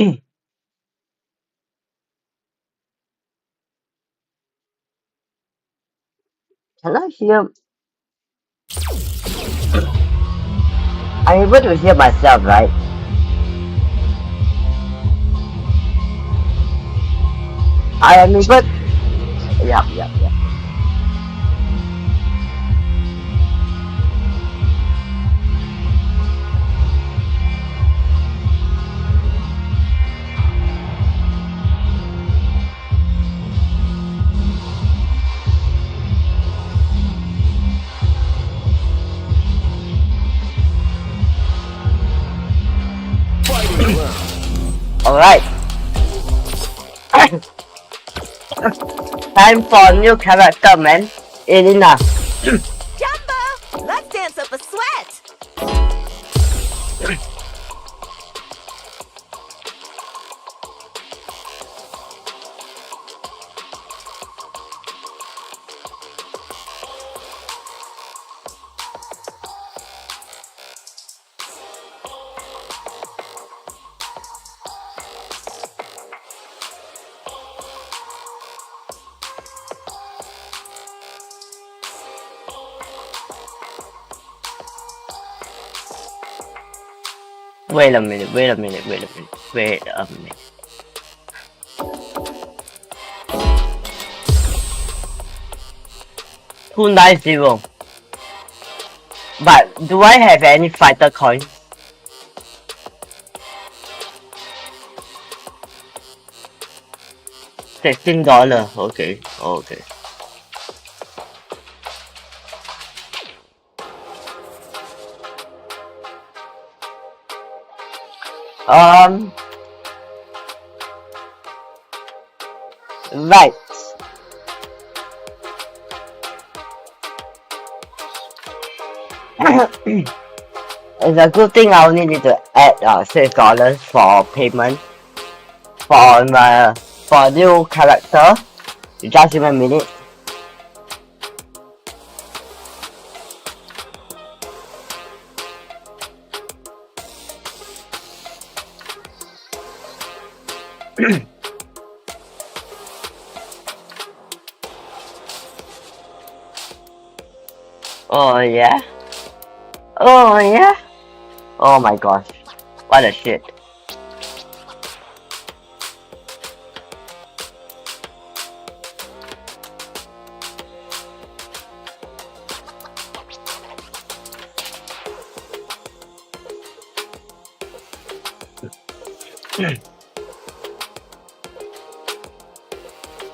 Can I hear? I'm able to hear myself, right? I am able. Yep, yep, yep. All right. Time for new character, man. Elena. Jumbo, let's dance up a sweat. Wait a minute. Wait a minute. Wait a minute. Wait a minute. $290. But do I have any fighter coins? $16. Okay. Okay. Right. It's a good thing I only need to add $6 for payment for new character. Just give me a minute. Oh yeah. Oh yeah. Oh my gosh. What a shit.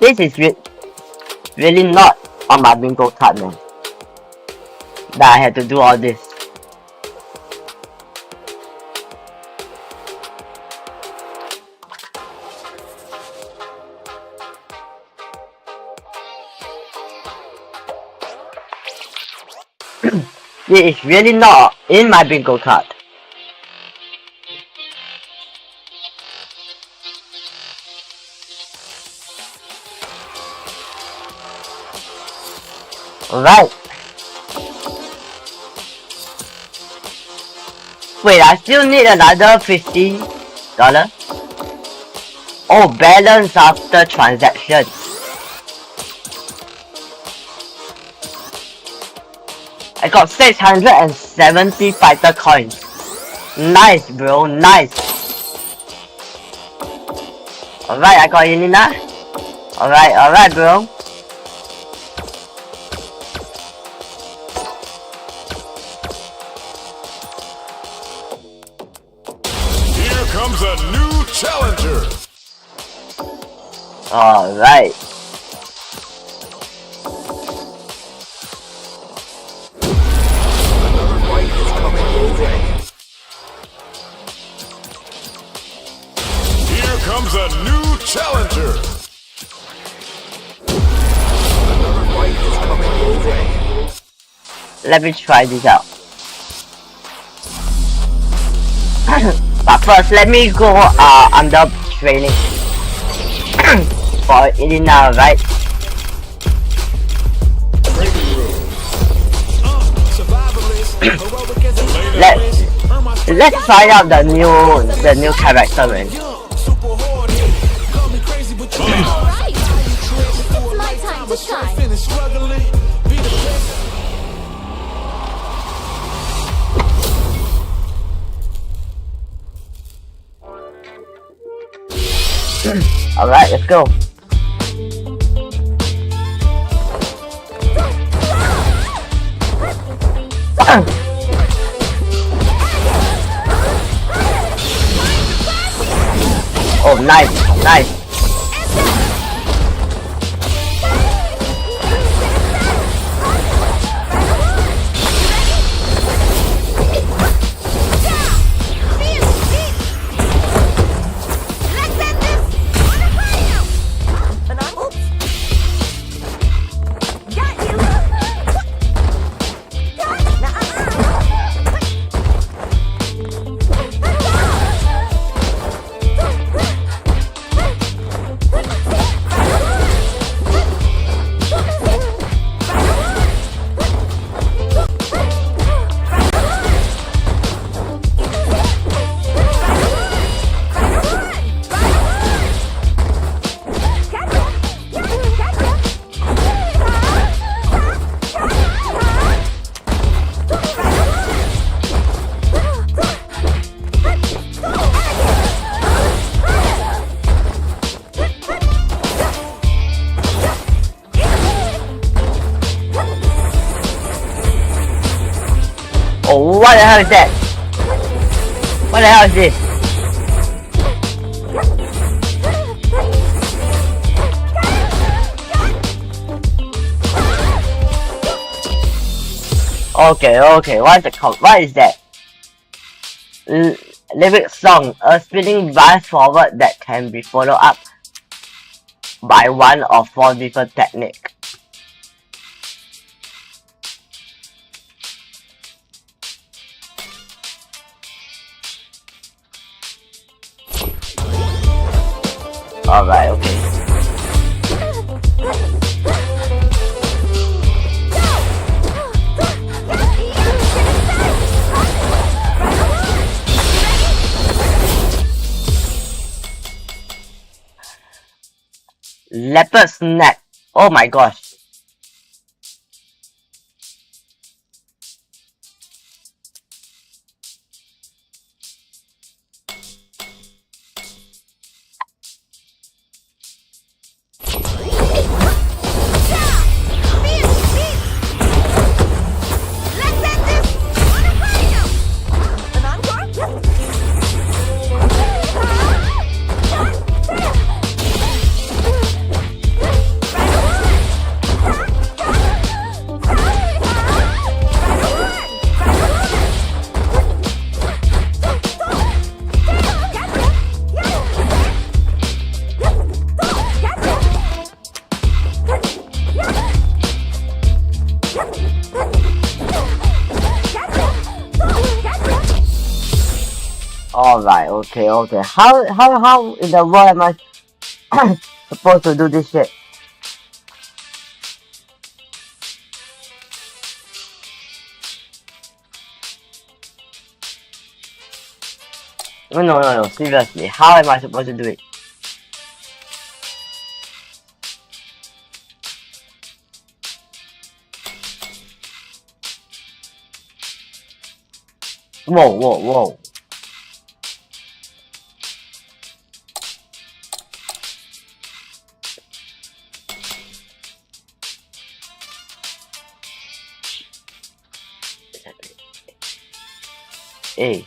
This is really not on my bingo card, man. That I had to do all this. This is really not in my bingo card. Alright. Wait, I still need another $50. Oh, balance after transaction. I got 670 fighter coins. Nice, bro, nice. Alright, I got Elena. Alright, bro. Here comes a new challenger. Alright. Here comes a new challenger. Let me try this out. But first, let me go under training for Elena, right? Let's try out the new character, man. finish struggling. Be the best. Alright, let's go. Oh, nice, nice. Oh, what the hell is that? What the hell is this? Okay, what is that? Lyric song, a spinning rise forward that can be followed up by one of 4 different techniques. Alright, okay. Leopard snap. Oh my gosh. Alright, okay. How in the world am I supposed to do this shit? No, seriously, how am I supposed to do it? Whoa. Hey.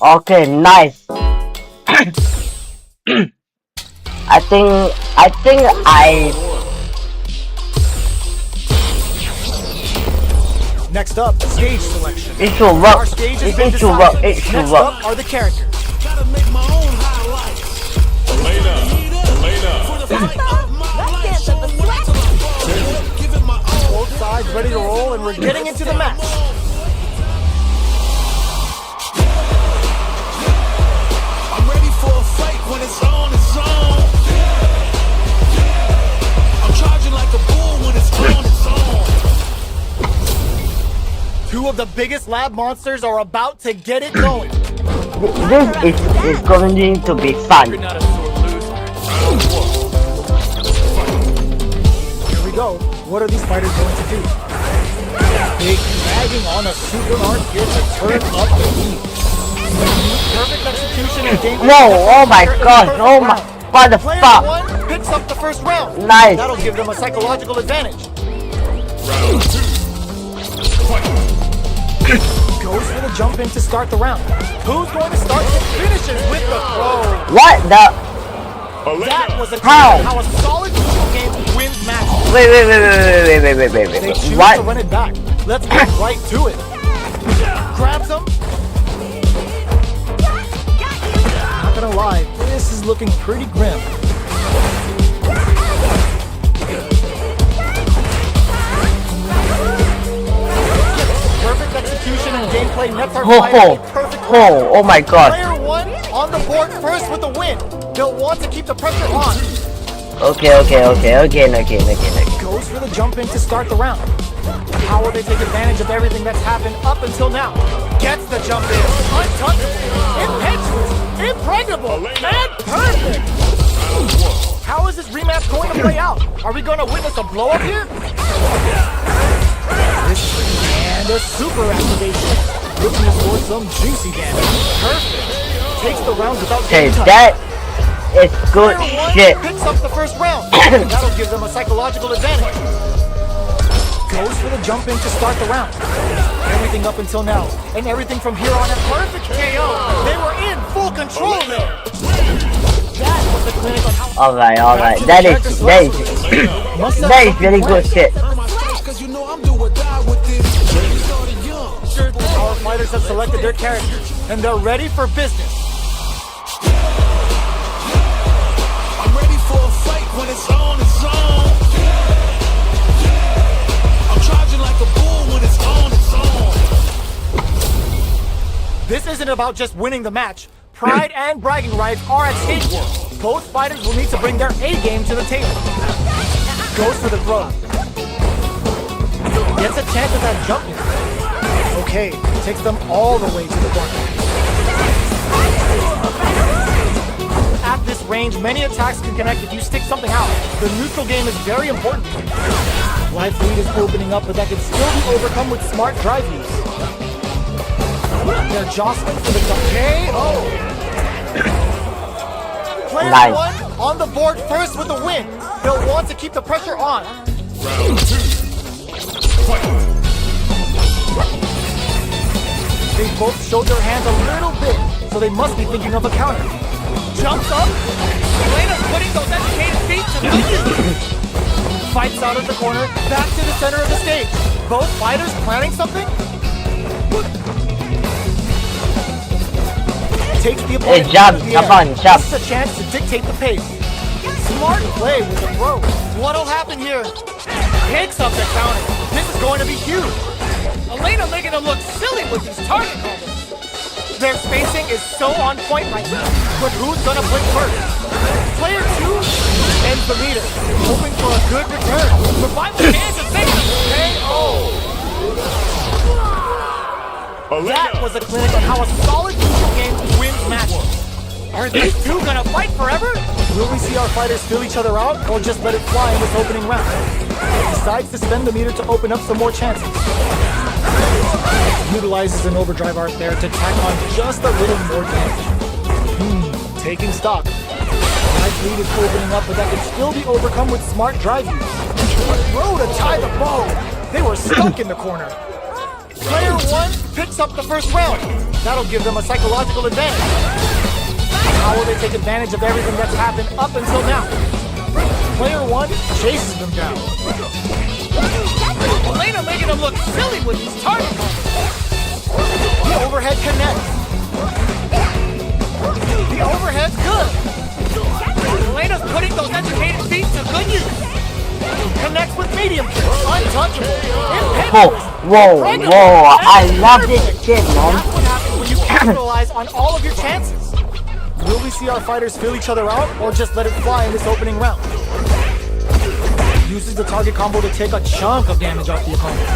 Okay, nice. I think Next up, stage selection. it should work. Our stage has It been should work. decided. It should Next work. up are the characters. Gotta make my own highlights. Elena. Let's dance up a ready to roll, and we're getting into the match. I'm ready for a fight when it's on, it's on. I'm charging like a bull when it's on, it's on. Two of the biggest lab monsters are about to get it going. This is going to be fun. You're not a sore loser. Here we go. What are these fighters going to do? Big dragging on a super arm here to turn up the heat. Perfect execution and game. Whoa, oh my gosh, oh my, what the Player fuck? one picks up the first round. Nice. That'll give them a psychological advantage. Round 2. Fight. Goes for the jump in to start the round. Who's going to start and finishes with the throw? What the? That was a How? how a solid neutral game wins matches. Wait. They choose What? to run it back. Let's get right to it. Grabs him. Not gonna lie, this is looking pretty grim. Perfect execution and gameplay nets our fighter a perfect round. Oh my god. Player one on the board first with the win. They'll want to keep the pressure on. Okay. Goes for the jump in to start the round. How will they take advantage of everything that's happened up until now? Gets the jump in. Untouchable. Impetuous. Impregnable. And perfect. How is this rematch going to play out? Are we going to witness a blow up here? And a super activation. Looking to score some juicy damage. Perfect. Takes the round without Okay, getting touched. that is good Player one shit. picks up the first round. That'll give them a psychological advantage. Goes for the jump in to start the round. Everything up until now, and everything from here on a perfect KO. They were in full control there. That was the clinic on how. Alright. That is very good shit. Cause you know I'm do or die with this. We started young. Our fighters have selected their characters, and they're ready for business. I'm ready for a fight when it's on, it's on. I'm charging like a bull when it's on, it's on. This isn't about just winning the match. Pride and bragging rights are at stake here. Both fighters will need to bring their A game to the table. Goes for the throw. Gets a chance at that jump in. Okay, takes them all the way to the corner. At this range, many attacks can connect if you stick something out. The neutral game is very important. Life lead is opening up, but that can still be overcome with smart drive use. They're jostling for the KO. Player Nice. one on the board first with the win. They'll want to keep the pressure on. Round 2. Fight. They both showed their hands a little bit, so they must be thinking of a counter. Jumps up. Elena's putting those educated feet to the use. Fights out of the corner, back to the center of the stage. Both fighters planning something? Takes the opponent jump, out of the come air. on, jump. This is a chance to dictate the pace. Smart play with the throw. What'll happen here? Takes up the counter. This is going to be huge. Elena making him look silly with these target combos. Their spacing is so on point right now. But who's gonna blink first? Player two ends the meter, hoping for a good return. Revive the chance of making a KO. That was a clinic on how a solid neutral game wins matches. Are these two gonna fight forever? Will we see our fighters fill each other out, or just let it fly in this opening round? Decides to spend the meter to open up some more chances. Utilizes an overdrive art there to tack on just a little more damage. Taking stock. Life lead is opening up, but that can still be overcome with smart drive use. A throw to tie the bow. They were stuck in the corner. Player one picks up the first round. That'll give them a psychological advantage. How will they take advantage of everything that's happened up until now? Player one chases them down. Elena making him look silly with these target combos. The overhead connects. The overhead's good. Elena's putting those educated feet to good use. Connects with medium kick, untouchable, Whoa, impetuous, whoa, impregnable, whoa, and I love this perfect. shit, man. That's what happens when you capitalize on all of your chances. Will we see our fighters fill each other out, or just let it fly in this opening round? Uses the target combo to take a chunk of damage off the opponent.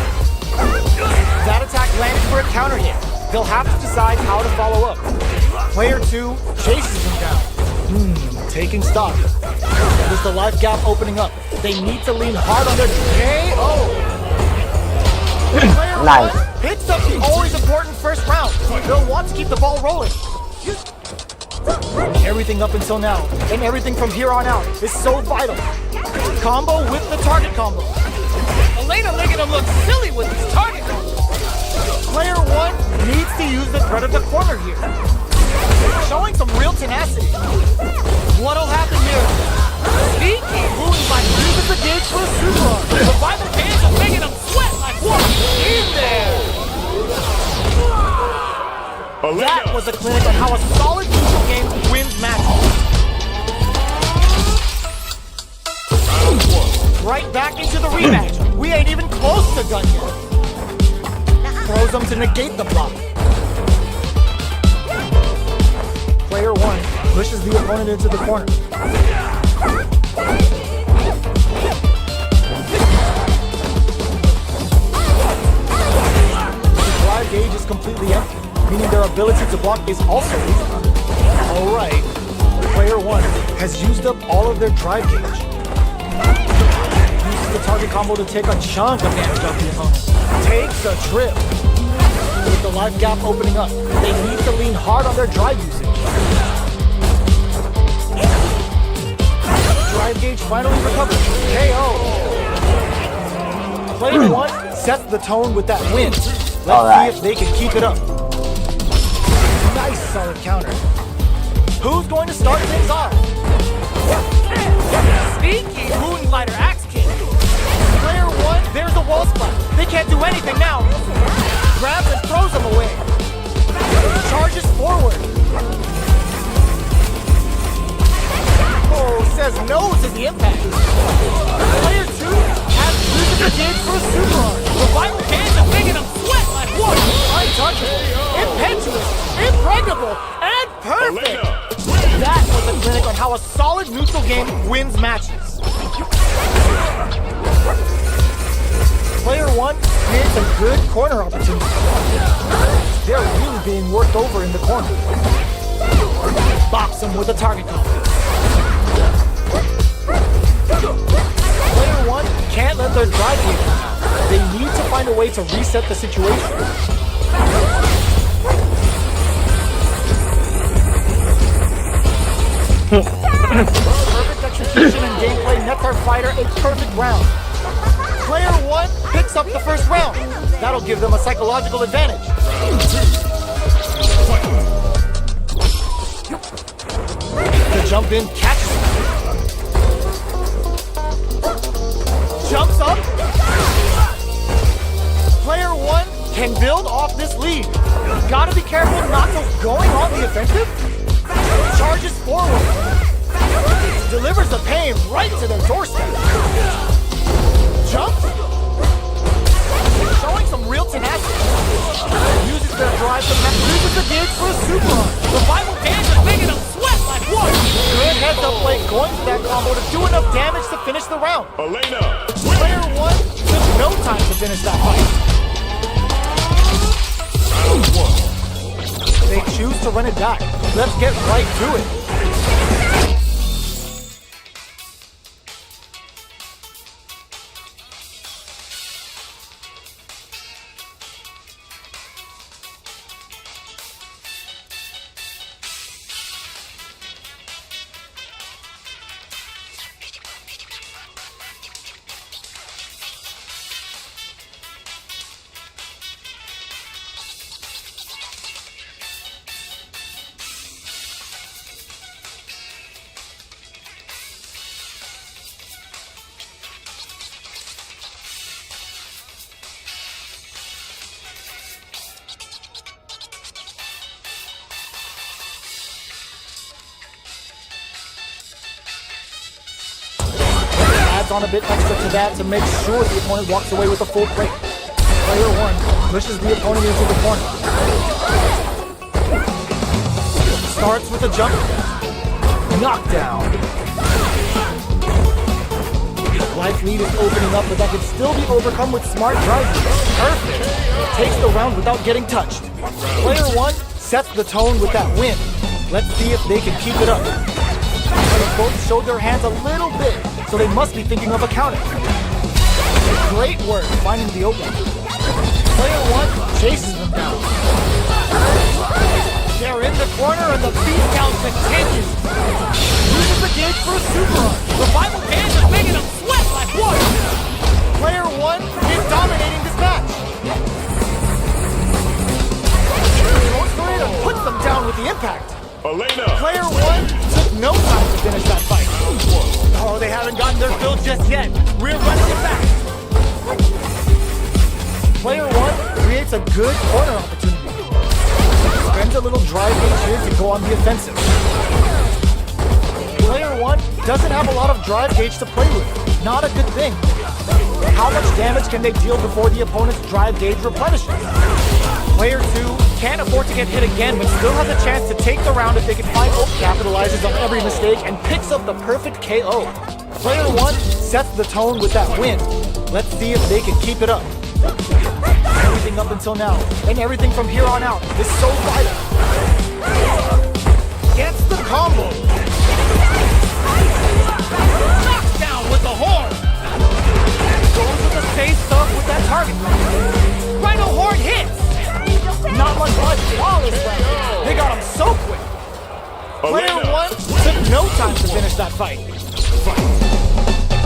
That attack landed for a counter hit. They'll have to decide how to follow up. Player 2 chases him down. Taking stock. There's the life gap opening up. They need to lean hard on their KO. Player Nice. 1 picks up the always important first round. They'll want to keep the ball rolling. Everything up until now, and everything from here on out, is so vital. Combo with the target combo. Elena making him look silly with his target. Player 1 needs to use the threat of the corner here. Showing some real tenacity. What'll happen here? Sneaky. Moonlight uses the gauge for a super arm. The Bible fans are making him sweat like what? In there. That was a clinic on how a solid neutral game wins matches. Right back into the rematch. We ain't even close to done yet. Throws them to negate the block. Player 1 pushes the opponent into the corner. The drive gauge is completely empty, meaning their ability to block is also weak. Alright, player 1 has used up all of their drive gauge. Uses the target combo to take a chunk of damage off the opponent. Takes a trip. With the life gap opening up, they need to lean hard on their drive usage. Drive gauge finally recovers. KO. Player 1 sets the tone with that win. Let's see if they can keep it up. Nice solid counter. Who's going to start things off? Sneaky. Moonlighter axe kick. Player 1, there's a wall splat. They can't do anything now. Grabs and throws him away. Charges forward. Oh, says no to the impact. Player 2 has used the gauge for a super arm. The Bible fans are making him sweat like what? Untouchable, impetuous, impregnable, and perfect. That was a clinic on how a solid neutral game wins matches. Player 1 creates a good corner opportunity. They're really being worked over in the corner. Bops him with a target combo. Player 1 can't let their drive game out. They need to find a way to reset the situation. Perfect execution and gameplay nets our fighter a perfect round. Player 1 picks up the first round. That'll give them a psychological advantage. The jump in catches him. Jumps up. Player 1 can build off this lead. Gotta be careful not to going on the offensive. Charges forward. Delivers the pain right to their doorstep. Jumps. Showing some real tenacity. Uses their drive to uses the gauge for a super arm. The Bible fans are making him sweat like what? Good heads up play going for that combo to do enough damage to finish the round. Elena. Player 1 took no time to finish that fight. They choose to run it back. Let's get right to it. adds on a bit extra to that to make sure the opponent walks away with a full plate. Player 1 pushes the opponent into the corner. Starts with a jump. Knockdown. Life lead is opening up, but that can still be overcome with smart driving. Perfect. Takes the round without getting touched. Player 1 sets the tone with that win. Let's see if they can keep it up. They both showed their hands a little bit, so they must be thinking of a counter. Great work finding the opening. Player 1 chases them down. They're in the corner and the beat count continues. Uses the gauge for a super arm. Revival hands are making them sweat like water. Player 1 is dominating this match. Goes for it and puts them down with the impact. Elena. Player 1 took no time to finish that fight. Oh, they haven't gotten their fill just yet. We're running it back. Player 1 creates a good corner opportunity. Spends a little drive gauge here to go on the offensive. Player 1 doesn't have a lot of drive gauge to play with. Not a good thing. How much damage can they deal before the opponent's drive gauge replenishes? Player 2 can't afford to get hit again, but still has a chance to take the round if they can find Oak capitalizes on every mistake and picks up the perfect KO. Player 1 sets the tone with that win. Let's see if they can keep it up. Everything up until now, and everything from here on out is so vital. Gets the combo. Knockdown with the horn. Goes with the safe stuff with that target. Rhino horn hits. Not much life, flawless round. They got him so quick. Player 1 took no time to finish that fight.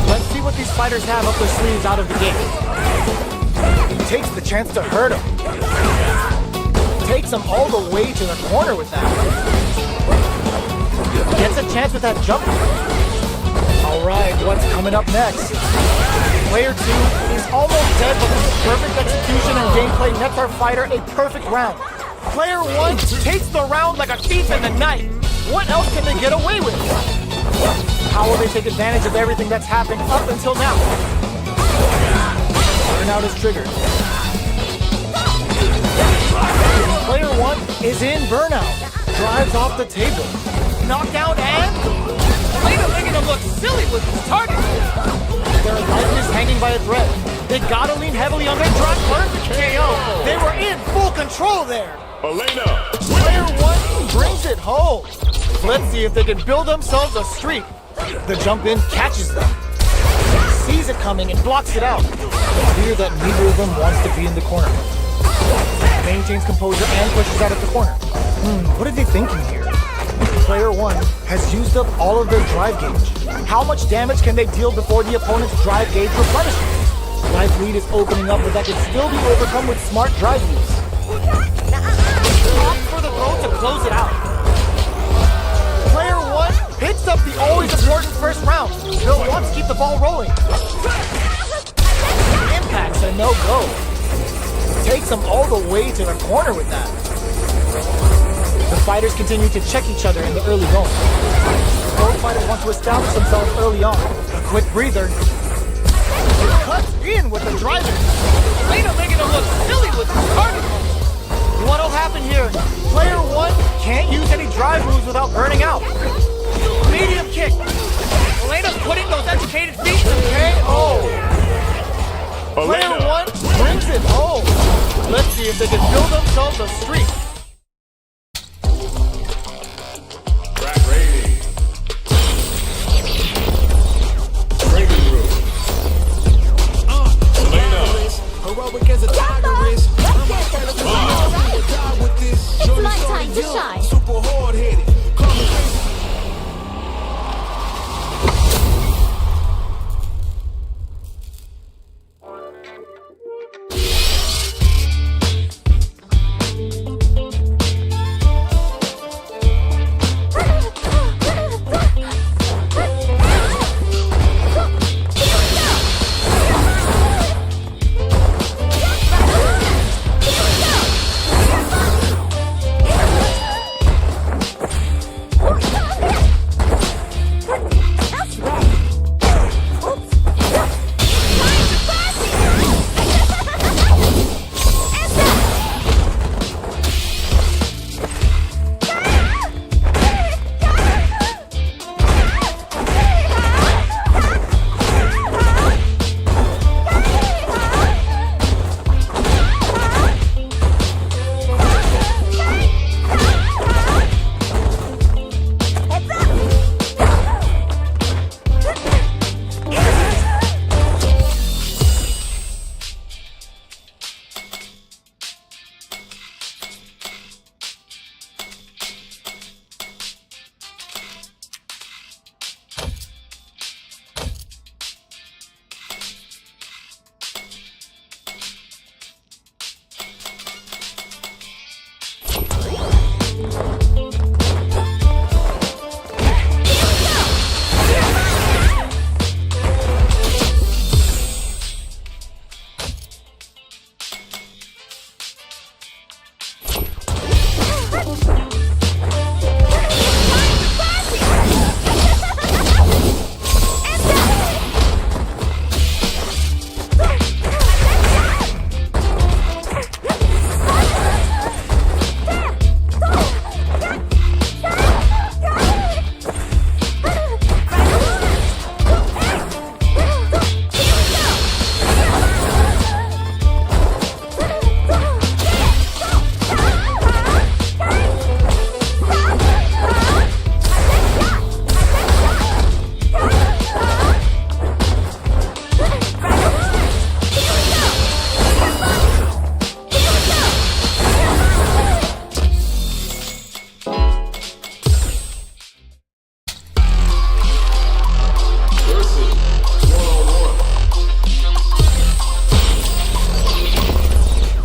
Let's see what these fighters have up their sleeves out of the gate. Takes the chance to hurt him. Takes him all the way to the corner with that. Gets a chance with that jump. Alright, what's coming up next? Player 2 is almost dead, but with perfect execution and gameplay nets our fighter a perfect round. Player 1 takes the round like a thief in the night. What else can they get away with? How will they take advantage of everything that's happened up until now? Burnout is triggered. Player 1 is in burnout. Drives off the table. Knockdown and... Elena making him look silly with his target. Their life is hanging by a thread. They gotta lean heavily on their drop. Perfect KO. They were in full control there. Elena. Player 1 brings it home. Let's see if they can build themselves a streak. The jump in catches them. Sees it coming and blocks it out. Clear that neither of them wants to be in the corner. Maintains composure and pushes out at the corner. What are they thinking here? Player 1 has used up all of their drive gauge. How much damage can they deal before the opponent's drive gauge replenishes? Life lead is opening up, but that can still be overcome with smart drive use. Opts for the throw to close it out. Player 1 picks up the always important first round. They'll want to keep the ball rolling. Impact's a no-go. Takes them all the way to the corner with that. The fighters continue to check each other in the early going. Both fighters want to establish themselves early on. A quick breather. Cuts in with the driver. Elena making him look silly with his target. What'll happen here? Player 1 can't use any drive moves without burning out. Medium kick. Elena's putting those educated feet to KO. Player 1 brings it home. Let's see if they can build themselves a streak. Track rating. Training room. Elena. Heroic as a tiger is. It's my time to shine. Super hard-headed.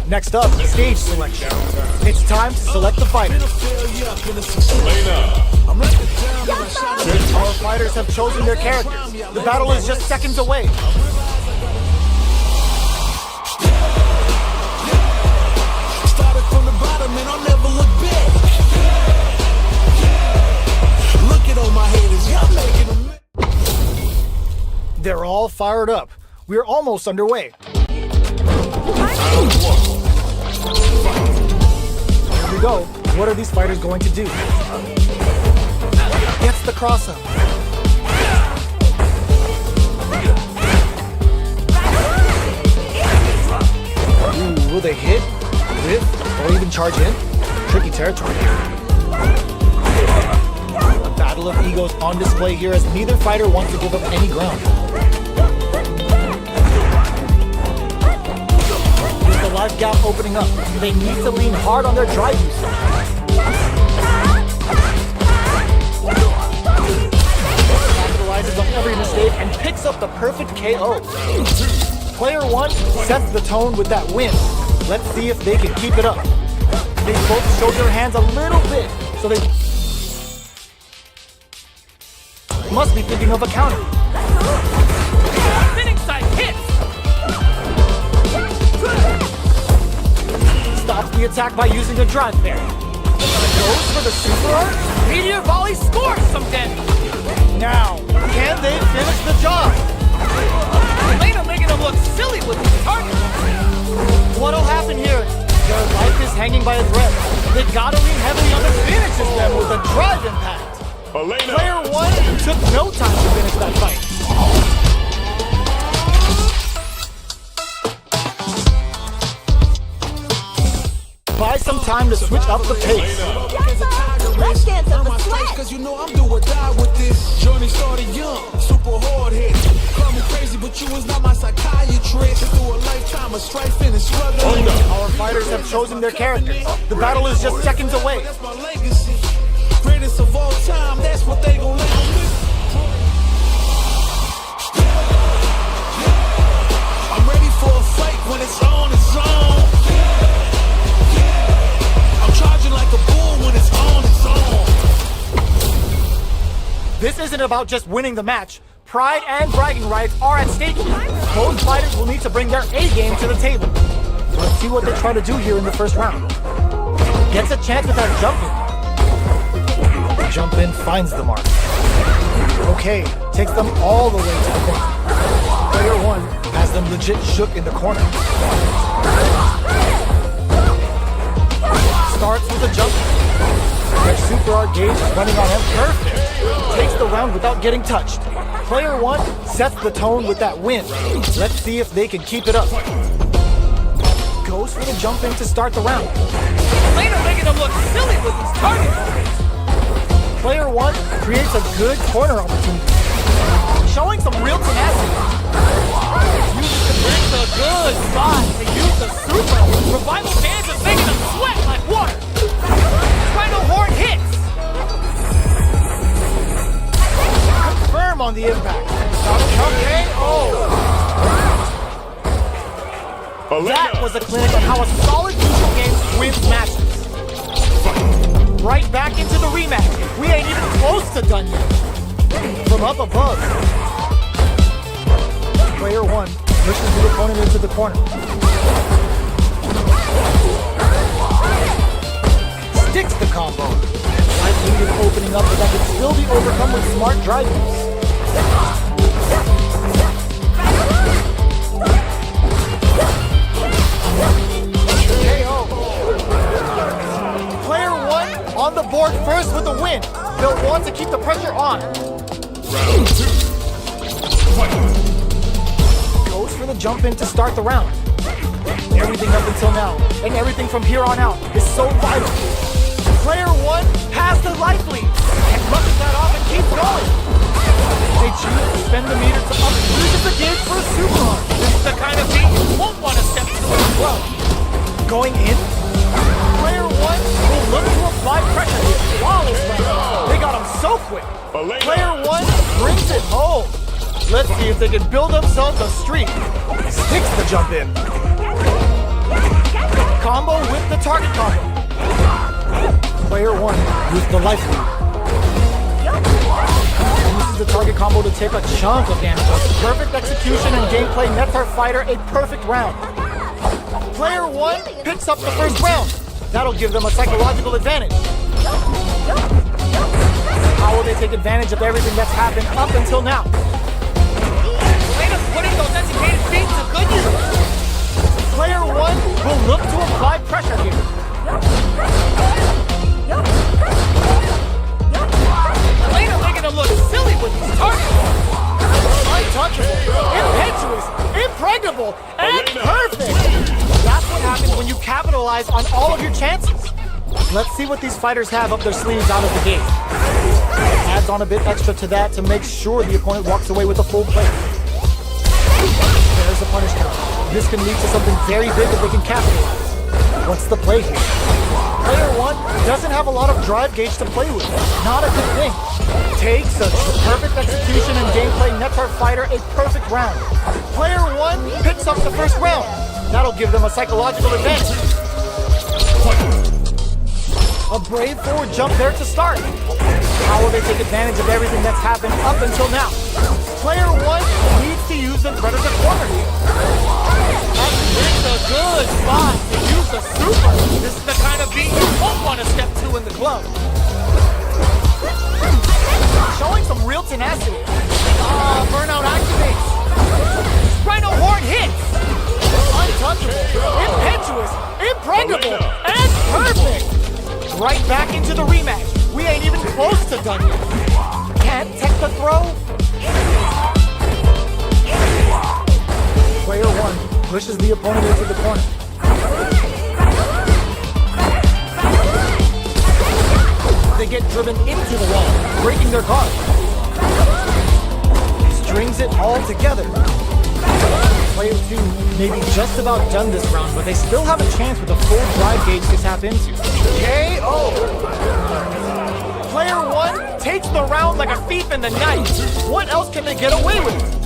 Next up, stage selection. It's time to select the fighters. Our fighters have chosen their characters. The battle is just seconds away. Started from the bottom and I'll never look back. Look at all my haters, y'all making them. They're all fired up. We're almost underway. Here we go. What are these fighters going to do? Gets the cross up. Ooh, will they hit, whiff, or even charge in? Tricky territory. A battle of egos on display here as neither fighter wants to give up any ground. With the life gap opening up, they need to lean hard on their drive use. Capitalizes on every mistake and picks up the perfect KO. Player 1 sets the tone with that win. Let's see if they can keep it up. They both showed their hands a little bit, so they must be thinking of a counter. Spinning side hits! Stops the attack by using a drive parry. Goes for the super art. Meteor volley scores some damage! Now, can they finish the job? Elena making them look silly with these targets! What'll happen here? Their life is hanging by a thread. They gotta lean heavily on the finishes them with a drive impact. Player 1 took no time to finish that fight. Buy some time to switch up the pace. Let's dance up a sweat. Cause you know I'm do or die with this. Journey started young, super hard hit. Call me crazy, but you was not my psychiatrist. Through a lifetime of strife and struggle. Our fighters have chosen their characters. The battle is just seconds away. That's my legacy. Greatest of all time, that's what they gon' label me. I'm ready for a fight when it's on its own. I'm charging like a bull when it's on its own. This isn't about just winning the match. Pride and bragging rights are at stake here. Both fighters will need to bring their A game to the table. Let's see what they try to do here in the first round. Gets a chance with that jump in. Jump in finds the mark. Okay, takes them all the way to the finish. Player 1 has them legit shook in the corner. Starts with a jump. Their super art gauge is running on him. Perfect. Takes the round without getting touched. Player 1 sets the tone with that win. Let's see if they can keep it up. Goes for the jump in to start the round. Elena making them look silly with these targets! Player 1 creates a good corner opportunity. Showing some real tenacity. It's a good spot to use the super. Revival fans are making them sweat like water! Final horn hits! Confirm on the impact. That was a clinic on how a solid neutral game wins matches. Right back into the rematch. We ain't even close to done yet. From up above. Player 1 pushes the opponent into the corner. Sticks the combo. Life lead is opening up, but that can still be overcome with smart drive use. Player 1 on the board first with a win. They'll want to keep the pressure on. Round 2. Fight. Goes for the jump in to start the round. Everything up until now, and everything from here on out, is so vital. Player 1 has the life lead, and mucks that off and keeps going. They choose to spend the meter to up uses the gauge for a super hard. This is the kind of beat you won't want to step through as well. Going in, player 1 will look to apply pressure here. Flawless round. They got him so quick. Player 1 brings it home. Let's see if they can build themselves a streak. Sticks the jump in. Combo with the target combo. Player 1 used the life lead. Uses the target combo to take a chunk of damage. Perfect execution and gameplay nets our fighter a perfect round. Player 1 picks up the first round. That'll give them a psychological advantage. How will they take advantage of everything that's happened up until now? Elena's putting those educated feet to good use. Player 1 will look to apply pressure here. Elena making him look silly with these targets. Untouchable, impetuous, impregnable, and perfect! That's what happens when you capitalize on all of your chances. Let's see what these fighters have up their sleeves out of the gate. Adds on a bit extra to that to make sure the opponent walks away with a full plate. There's a punish count. This can lead to something very big if they can capitalize. What's the play here? Player 1 doesn't have a lot of drive gauge to play with. Not a good thing. Takes such perfect execution and gameplay nets our fighter a perfect round. Player 1 picks up the first round. That'll give them a psychological advantage. A brave forward jump there to start. How will they take advantage of everything that's happened up until now? Player 1 needs to use the predator corner here. It's a good spot to use the super. This is the kind of beat you won't want to step to in the club. Showing some real tenacity. Burnout activates. Rhino horn hits. Untouchable, impetuous, impregnable, and perfect! Right back into the rematch. We ain't even close to done yet. Can't tech the throw? Player 1 pushes the opponent into the corner. They get driven into the wall, breaking their guard. Strings it all together. Player 2 may be just about done this round, but they still have a chance with a full drive gauge to tap into. KO! Player 1 takes the round like a thief in the night. What else can they get away with?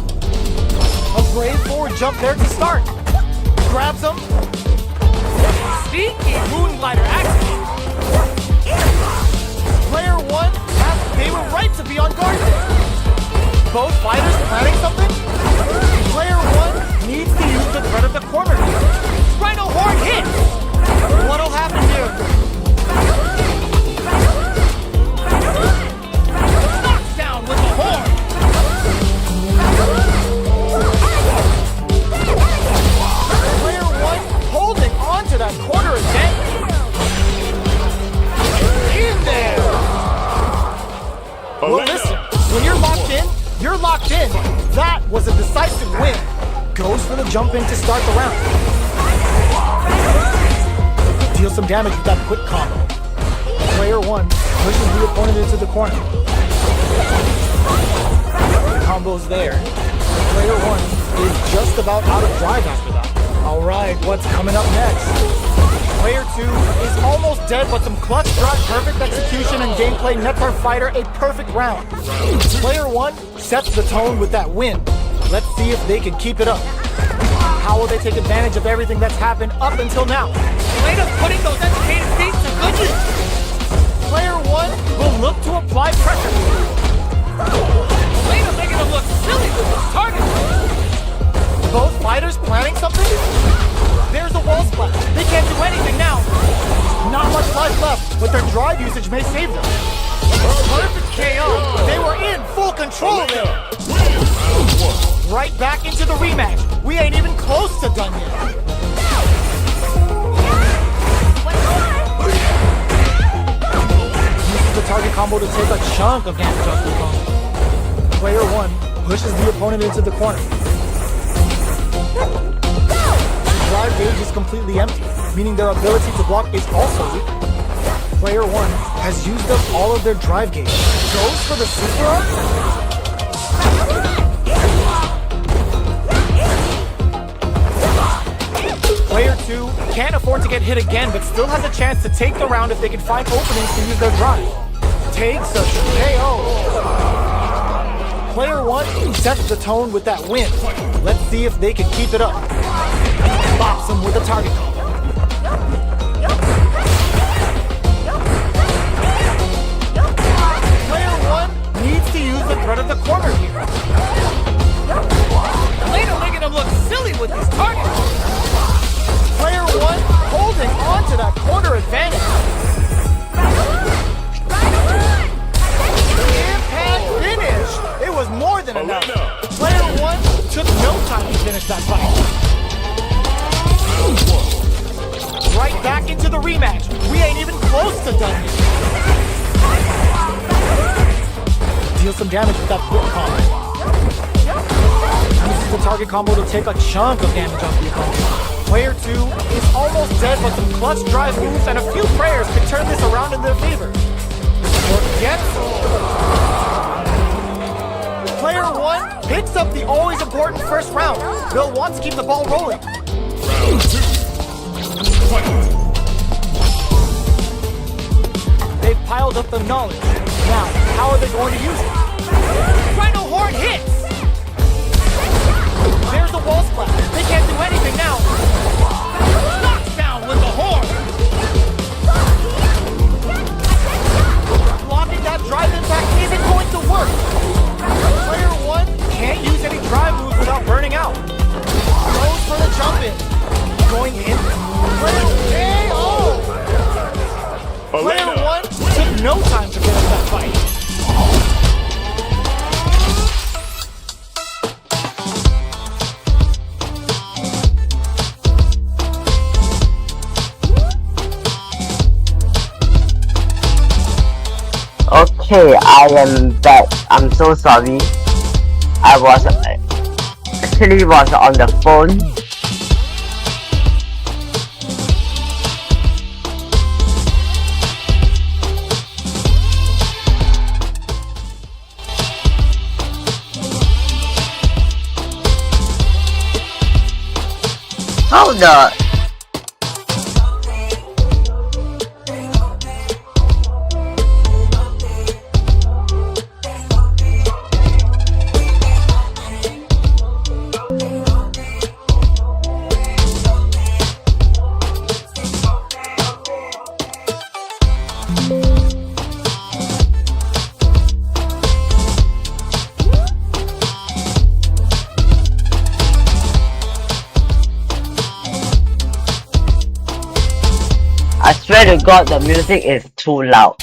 A brave forward jump there to start. Grabs him. Sneaky moonglider action. Player 1 they were right to be on guard there. Both fighters planning something? Player 1 needs to use the threat of the corner here. Rhino horn hits. What'll happen here? Knocks down with the horn. Player 1 holding on to that corner again. In there. Well, listen, when you're locked in, you're locked in. That was a decisive win. Goes for the jump in to start the round. Deal some damage with that quick combo. Player 1 pushes the opponent into the corner. Combo's there. Player 1 is just about out of drive after that. Alright, what's coming up next? Player 2 is almost dead, but some clutch drive, perfect execution, and gameplay nets our fighter a perfect round. Player 1 sets the tone with that win. Let's see if they can keep it up. How will they take advantage of everything that's happened up until now? Elena's putting those educated feet to good use. Player 1 will look to apply pressure. Elena making him look silly with his target. Both fighters planning something? There's a wall splash. They can't do anything now. Not much life left, but their drive usage may save them. Perfect KO. They were in full control there. Right back into the rematch. We ain't even close to done yet. Uses the target combo to take a chunk of damage off the opponent. Player 1 pushes the opponent into the corner. The drive gauge is completely empty, meaning their ability to block is also weak. Player 1 has used up all of their drive gauge. Goes for the super art? Player 2 can't afford to get hit again, but still has a chance to take the round if they can find openings to use their drive. Takes a KO. Player 1 sets the tone with that win. Let's see if they can keep it up. Bops him with a target combo. threat of the corner here. Elena making him look silly with these targets. Player 1 holding on to that corner advantage. Impact finish. It was more than enough. Player 1 took no time to finish that fight. Right back into the rematch. We ain't even close to done yet. Deal some damage with that foot combo. Uses the target combo to take a chunk of damage off the opponent. Player 2 is almost dead, but some clutch drive moves and a few prayers can turn this around in their favor. Forgets. Player 1 picks up the always important first round. Bill wants to keep the ball rolling. Round 2. Fight. They've piled up the knowledge. Now, how are they going to use it? Rhino Horn hits. There's the wall splash. They can't do anything now. Knocks down with the horn. Blocking that drive impact isn't going to work. Player 1 can't use any drive moves without burning out. Goes for the jump in. Going in. Player Player 1 took no time to finish that fight. Okay, I am back. I'm so sorry. I was actually on the phone. How the I swear to God, the music is too loud.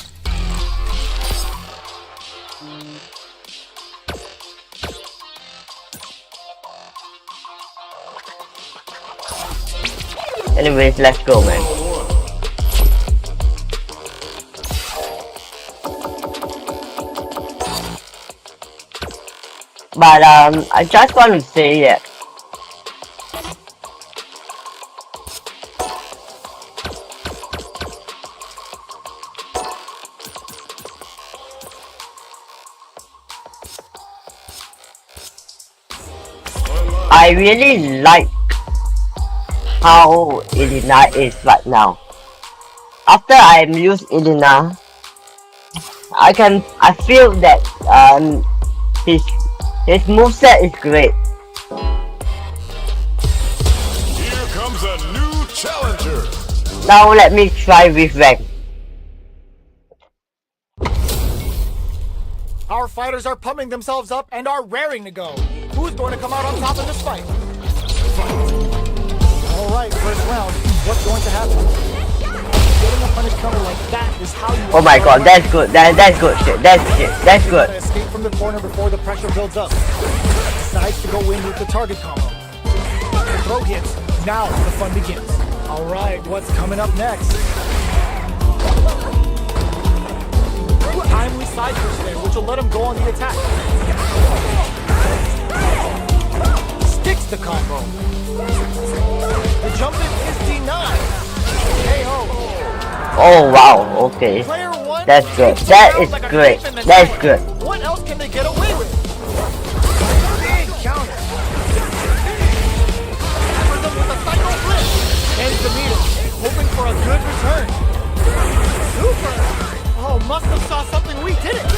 Anyways, let's go, man. But I just want to say that I really like how Elena is right now. After I use Elena, I feel that his moveset is great. Here comes a new challenger. Now let me try with rank. Our fighters are pumping themselves up and are raring to go. Who's going to come out on top in this fight? Alright, first round. What's going to happen? Getting a punish counter like that is how you... Oh my god, that's good. That's good shit. That's good. Escape from the corner before the pressure builds up. Decides to go in with the target combo. The throw hits. Now the fun begins. Alright, what's coming up next? Timely side push there, which will let him go on the attack. Sticks the combo. The jump in is denied. KO. Oh wow, okay. Player 1 That's good. That is great. That's good. What else can they get away with? Big counter. Hammers them with a psycho flip. Ends the meter, hoping for a good return. Super. Oh, must have saw something we didn't.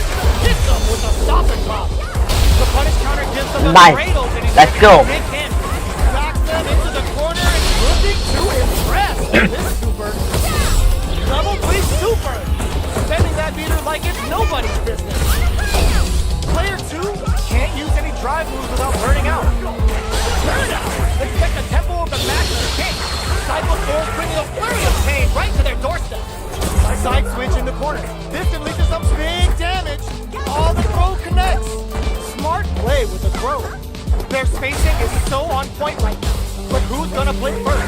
Hits them with a stop and pop. The punish counter gives them a Nice. great opening. Let's go. Big hit. Backs them into the corner and looking to impress. This super. Level 3 super. Spending that meter like it's nobody's business. Player 2 use any drive moves without burning out. Burnout! Expect the tempo of the match to change. Cycle Souls bringing a flurry of pain right to their doorstep. Side switch in the corner. This can lead to some big damage. All the throw connects. Smart play with the throw. Their spacing is so on point right now. But who's gonna blink first?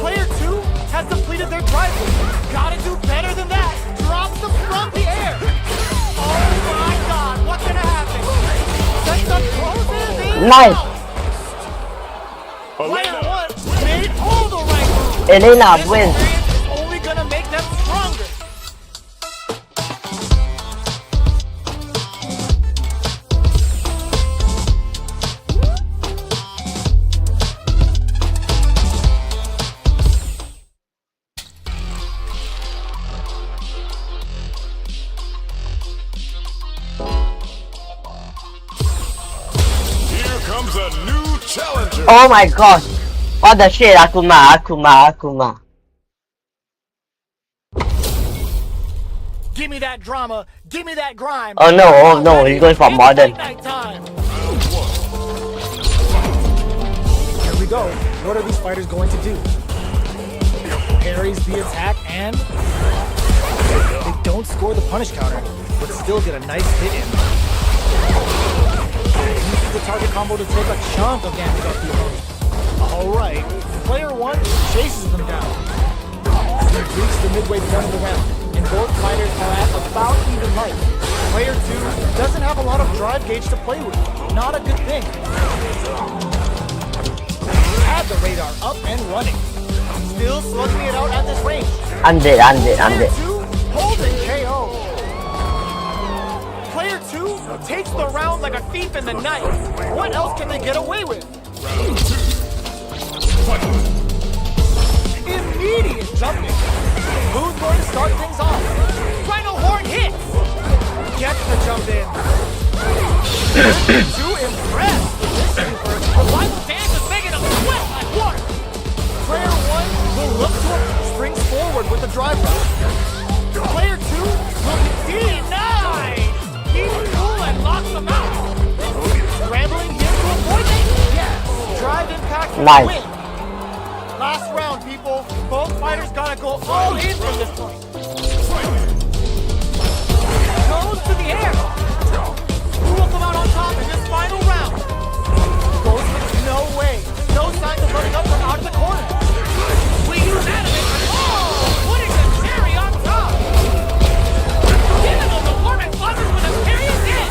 Player 2 has depleted their drive loop. Gotta do better than that. Drops them from the air. Oh my god, what's gonna happen? Sets up closes in. Nice. Player 1 made all the right moves. Elena This wins. experience is only gonna make them stronger. Here comes a new challenger. Oh my gosh. What the shit, Akuma. Give me that drama. Give me that grime. Oh no, he's going for It's modern. night time. Here we go. What are these fighters going to do? Parries the attack and they don't score the punish counter, but still get a nice hit in. Uses the target combo to take a chunk of damage off the opponent. Alright, player 1 chases them down. They reach the midway point of the round, and both fighters are at about even life. Player 2 doesn't have a lot of drive gauge to play with. Not a good thing. Had the radar up and running. Still slugging it out at this range. I'm dead. Player 2 holding KO. Player 2 takes the round like a thief in the night. What else can they get away with? Immediate jumping. Who's going to start things off? Rhino Horn hits! Gets the jump in. Too impressed with this super. Revival dance is making them sweat like water! Player 1 will look to springs forward with the drive rush. Player 2 will be Denied! He's cool and locks them out! scrambling here to avoid it. Yes, drive impact for the Nice. win. Last round, people. Both fighters gotta go all in from this point. Goes to the air! Who will come out on top in this final round? Goes with no way. No signs of running up from out of the corner. We use animate for putting the cherry on top! Giving them the warm and fuzzies with a serious hit!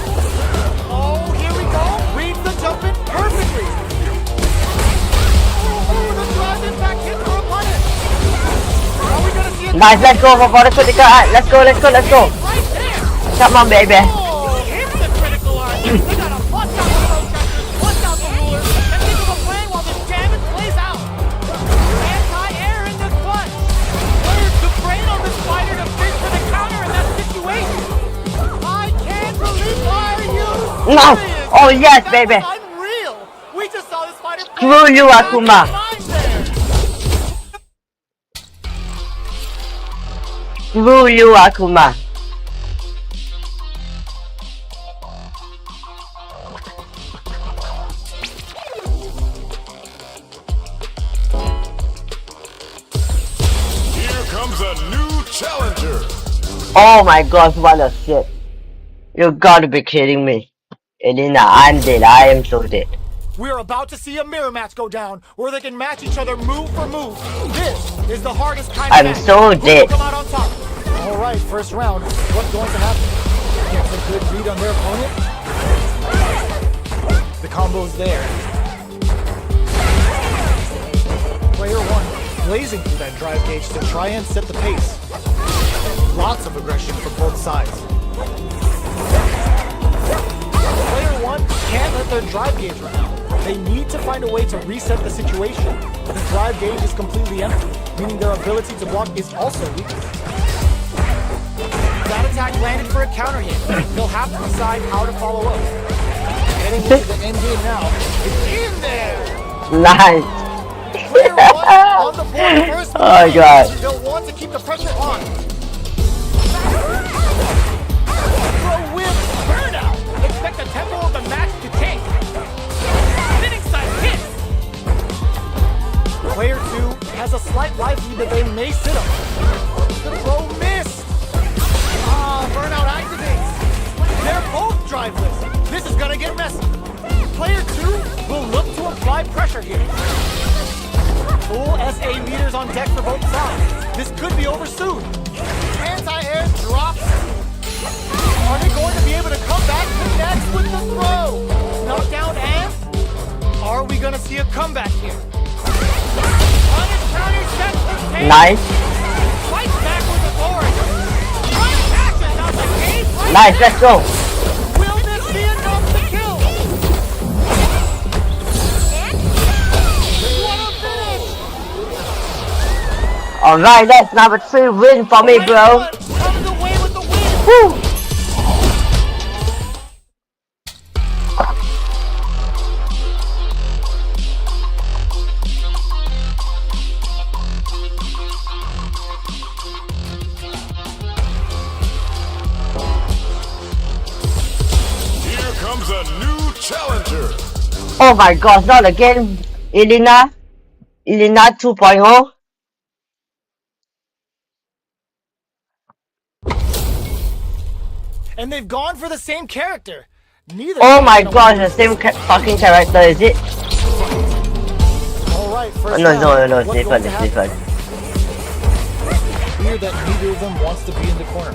Oh, here we go. Reads the jump in perfectly. Oh, the drive impact hit for a punish. Are we gonna see it? Guys, let's go for the critical art. Let's go. Right there! Come on, baby. Oh, hits the critical art! We gotta bust out the protectors, bust out the ruler, and think of a plan while this damage plays out! Anti-air in this one! Where's the brain on this fighter to fit for the counter in that situation? I can't believe are you No. serious? Oh yes, That baby. was unreal. We just saw this fighter Screw you, Akuma. Screw you, Akuma. Here comes a new challenger. Oh my gosh, what a shit. You gotta be kidding me. Elena, I'm dead. I am so dead. We're about to see a mirror match go down, where they can match each other move for move. This is the hardest kind of I'm match. so Who dead. will come out on top? All right, first round. What's going to happen? Gets a good read on their opponent. The combo's there. Player 1 blazing through that drive gauge to try and set the pace. Lots of aggression from both sides. Player 1 can't let their drive gauge run out. They need to find a way to reset the situation. The drive gauge is completely empty, meaning their ability to block is also weak. That attack landed for a counter hit. They'll have to decide how to follow up. Getting into the end game now. It's in there! Nice. Player 1 on the board first. Oh god. They'll want to keep the pressure on. Throw whip. Burnout! Expect the tempo of the match to change. has a slight life lead that they may sit him. The throw missed. Ah, burnout activates. They're both driveless. This is gonna get messy. Player 2 will look to apply pressure here. Full SA meters on deck for both sides. This could be over soon. Anti-air drops. Are they going to be able to come back? Connects with the throw. Knockdown and are we gonna see a comeback here? Punish counter sets the pace. Nice. Fights back with authority. Run passes out the gate. Right Nice, there. let's go. Will this be enough to kill? What a finish! Alright, that's number 3 win for me, bro. Comes away with the win. Woo! Here comes a new challenger. Oh my gosh, not again. Elena 2.0. And they've gone for the same character. Neither. Oh my gonna gosh, win. the same fucking character, is it? All right, first No, round. no, it's What's different, going it's to happen? different. Clear that neither of them wants to be in the corner.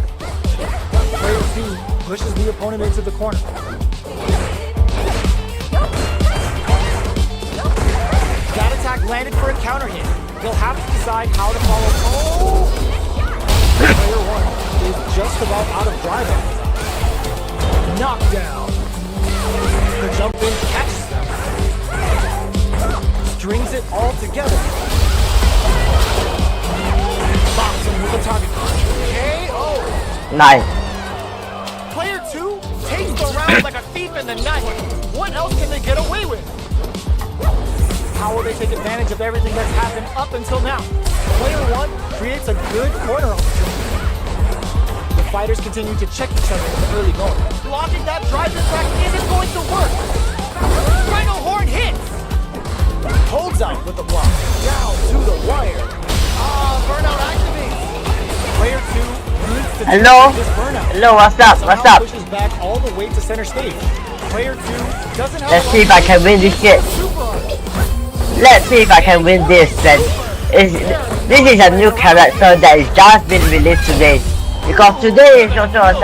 Player 2 pushes the opponent into the corner. That attack landed for a counter hit. They'll have to decide how to follow. Oh! Player 1 is just about out of driving. Knockdown. The jump in catches them. Strings it all together. Boxing with a target punch. KO. Nice. Player 2 takes the round like a thief in the night. What else can they get away with? How will they take advantage of everything that's happened up until now? Player 1 creates a good corner opportunity. The fighters continue to check each other in the early going. Blocking that drive attack isn't going to work. Rhino Horn hits. Holds out with the block. Down to the wire. Ah, burnout activates. Player 2 needs to Hello? defend this burnout. Hello, what's up? What's Somehow up? pushes back all the way to center stage. Player 2 doesn't have Let's a see if I can win this shit. Super Arm. Let's see if I can win this then. This is a new character that is just been released today. Because today is also a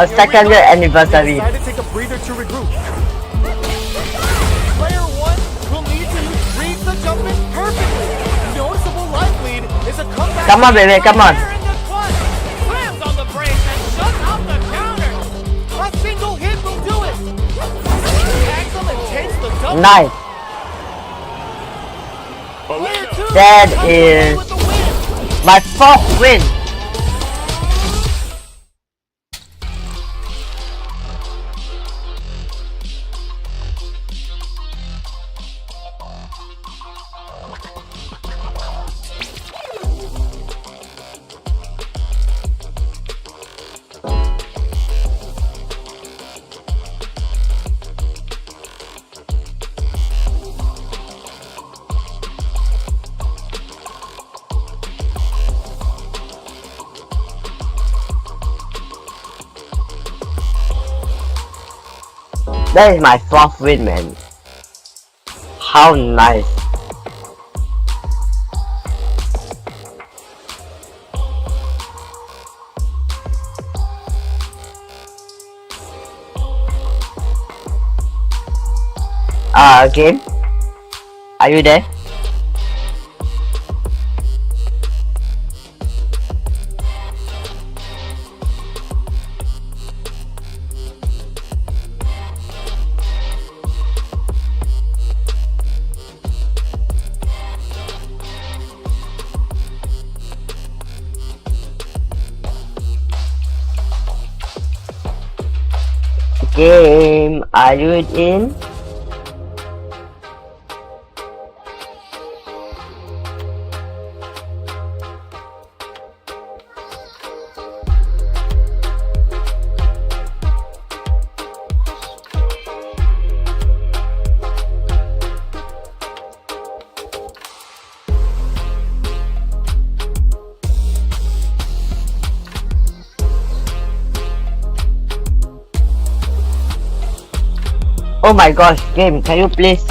second year anniversary. Decided to take a breather to regroup. Player 1 will need to read the jump in perfectly. Noticeable life lead is a comeback. Come on, baby, come on. There in the clutch. Slams on the brakes and shuts out the counter. A single hit will do it. Tags him and takes the double. Nice. Player 2 That comes away is with the win. my 4th win. That is my 4th win, man. How nice. Game? Are you there? Game, are you in? Oh my gosh, game, can you please?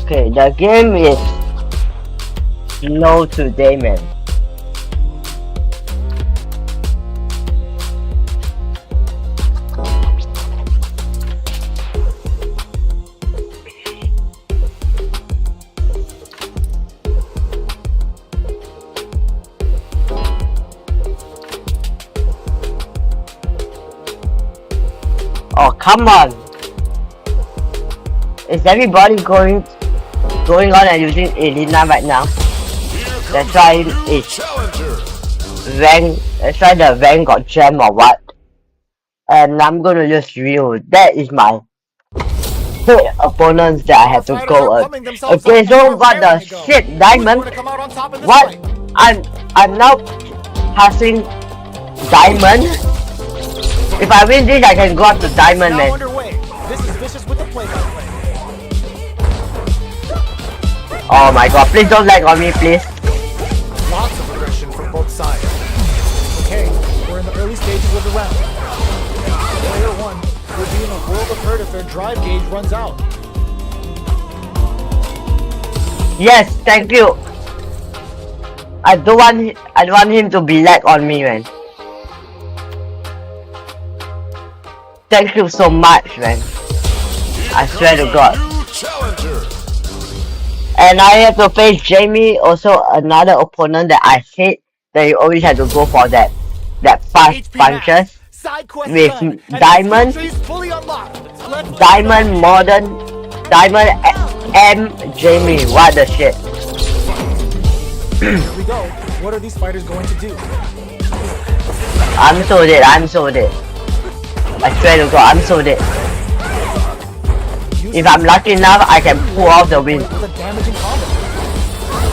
Okay, the game is slow today, man. Oh, come on! Is everybody going on and using Elena right now? That's why it's rank. That's why the rank got jammed or what? And I'm gonna use Ryu. That is my hit opponents that I have to go on. Okay, so what the shit, Diamond? What? I'm now passing Diamond. If I win this, I can go up to Diamond, man. This is Vicious with the play-by-play. Oh my god, please don't lag on me, please. Lots of aggression from both sides. Okay, we're in the early stages of the round. Player 1 will be in a world of hurt if their drive gauge runs out. Yes, thank you. I don't want him to be lag on me, man. Thank you so much, man. I swear to God. And I have to face Jamie, also another opponent that I hate, that you always have to go for that fast punches with Diamond, Diamond Modern, Diamond M Jamie. What the shit? Here we go. What are these fighters going to do? I'm so dead. I swear to God, I'm so dead. If I'm lucky enough, I can pull off the win. With a damaging combo.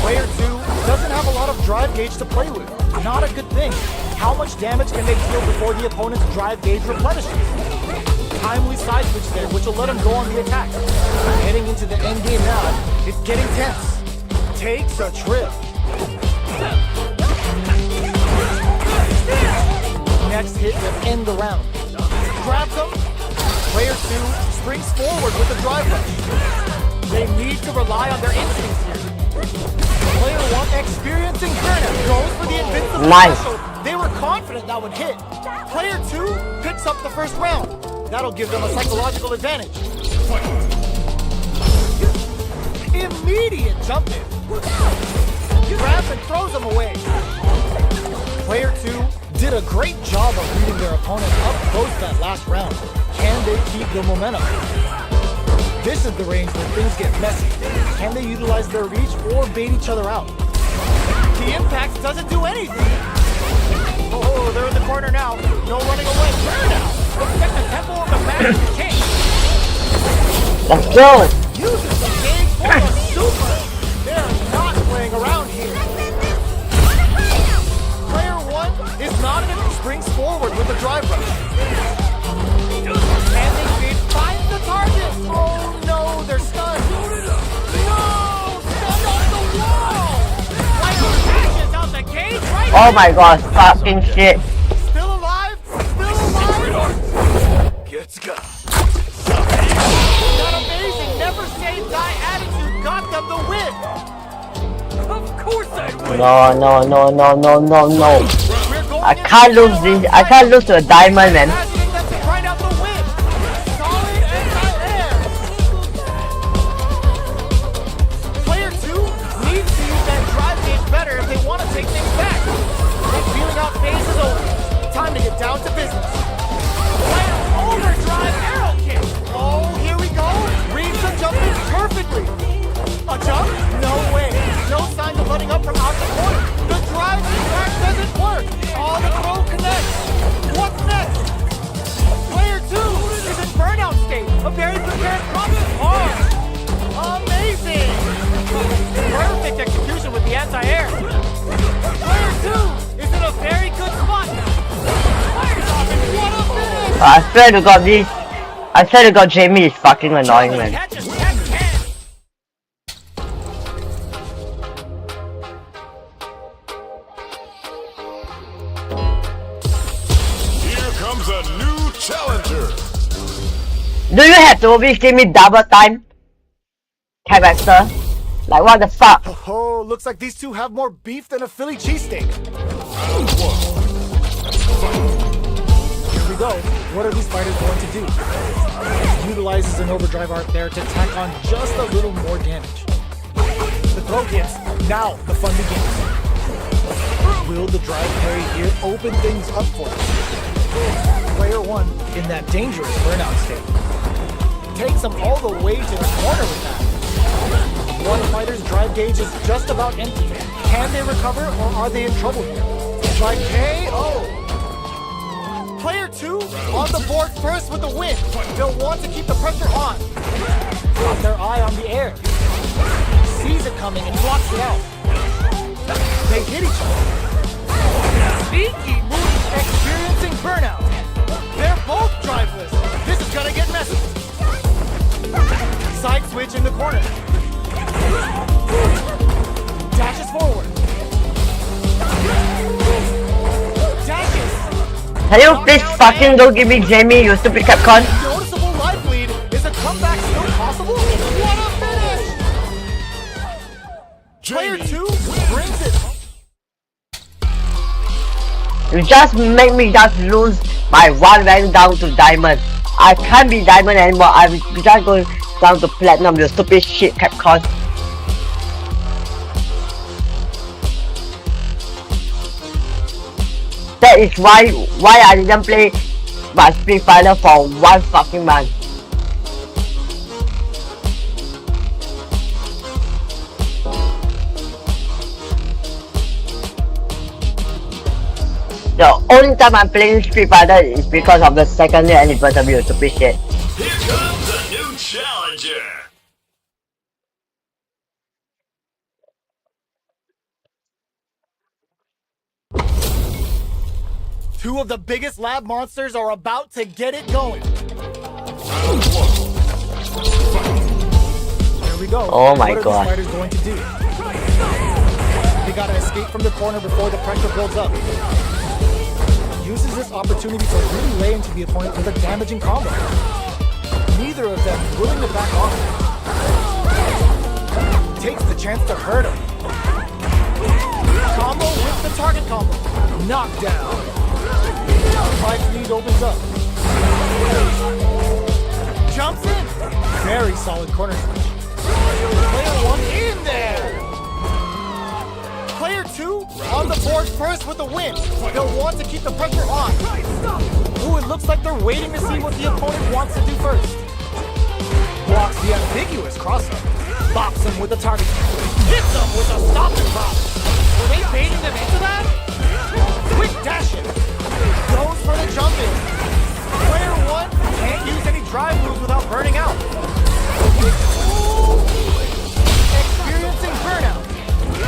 Player 2 doesn't have a lot of drive gauge to play with. Not a good thing. How much damage can they deal before the opponent's drive gauge replenishes? Timely side switch there, which will let him go on the attack. Heading into the end game now, it's getting tense. Takes a trip. Next hit will end the round. Grabs him. Player 2 springs forward with a drive rush. They need to rely on their instincts here. Player 1 experiencing burnout goes for the invincible special. They were confident that would hit. Player 2 picks up the first round. That'll give them a psychological advantage. Immediate jump in. Grabs and throws him away. Player 2 did a great job of reading their opponent up close that last round. Can they keep the momentum? This is the range where things get messy. Can they utilize their reach or bait each other out? The impact doesn't do anything. Oh, they're in the corner now. No running away. Burnout. Expect the tempo of the match to change. Let's go. Uses the gauge for a super. They're not playing around here. Player 1 is not in it. Springs forward with a drive rush. And they find the target. Oh no, they're stunned. No, stunned on the wall. Player dashes out the cage right Oh my god, fucking shit. Still alive? Still alive? Gets got. That amazing, never say die attitude got them the win. Of course I win. No. We're going I can't lose this. I can't lose to a Diamond, man. imagining them to grind out the win. Solid anti-air. Player 2 needs to use that drive gauge better if they want to take things back. The feeling out phase is over. Time to get down to business. Player overdrive arrow kick. Oh, here we go. Reads the jump in perfectly. A jump? No way. No signs of letting up from out the corner. The drive attack doesn't work. Oh, the throw connects. What's next? Player 2 is in burnout state. A very prepared combat. Hard. Amazing. Perfect execution with the anti-air. Player 2 is in a very good spot now. Fires off and what a finish. I swear to God, I swear to God, Jamie is fucking annoying, man. Catches 10-10. Here comes a new challenger. Do you have to always give me double time? Character? Like what the fuck? Oh, looks like these two have more beef than a Philly cheesesteak. Round one. Here we go. What are these fighters going to do? Utilizes an overdrive art there to tack on just a little more damage. The throw hits. Now the fun begins. Will the drive parry here open things up for us? Player one in that dangerous burnout state. Takes him all the way to the corner with that. One fighter's drive gauge is just about empty. Can they recover or are they in trouble here? Try KO! Player two on the board first with the win. They'll want to keep the pressure on. Got their eye on the air. Sees it coming and blocks it out. They hit each other. Sneaky move. Experiencing burnout. They're both driveless. This is gonna get messy. Side switch in the corner. Dashes forward. Dashes. Can you please fucking don't give me Jamie, you stupid Capcom? Noticeable life lead. Is a comeback still possible? What a finish! Player two brings it. You just make me just lose my one rank down to diamond. I can't be diamond anymore. I'm just going down to platinum, you stupid shit Capcom. That is why I didn't play my Street Fighter for 1 fucking month. The only time I'm playing Street Fighter is because of the second year anniversary, you stupid shit. Here comes a new challenger. Two of the biggest lab monsters are about to get it going. Round one. Here we go. Oh my what God. What are these fighters going to do? They gotta escape from the corner before the pressure builds up. Uses this opportunity to really lay into the opponent with a damaging combo. Neither of them willing to back off. Takes the chance to hurt him. Combo with the target combo. Knockdown. Fight lead opens up. Jumps in. Very solid corner switch. Player one in there. Player two on the board first with the win. They'll want to keep the pressure on. Ooh, it looks like they're waiting to see what the opponent wants to do first. Blocks the ambiguous crossup. Bops him with the target. Hits him with a stop and pop. Were they baiting them into that? Quick dash it. Goes for the jump in. Player one can't use any drive moves without burning out. Experiencing burnout.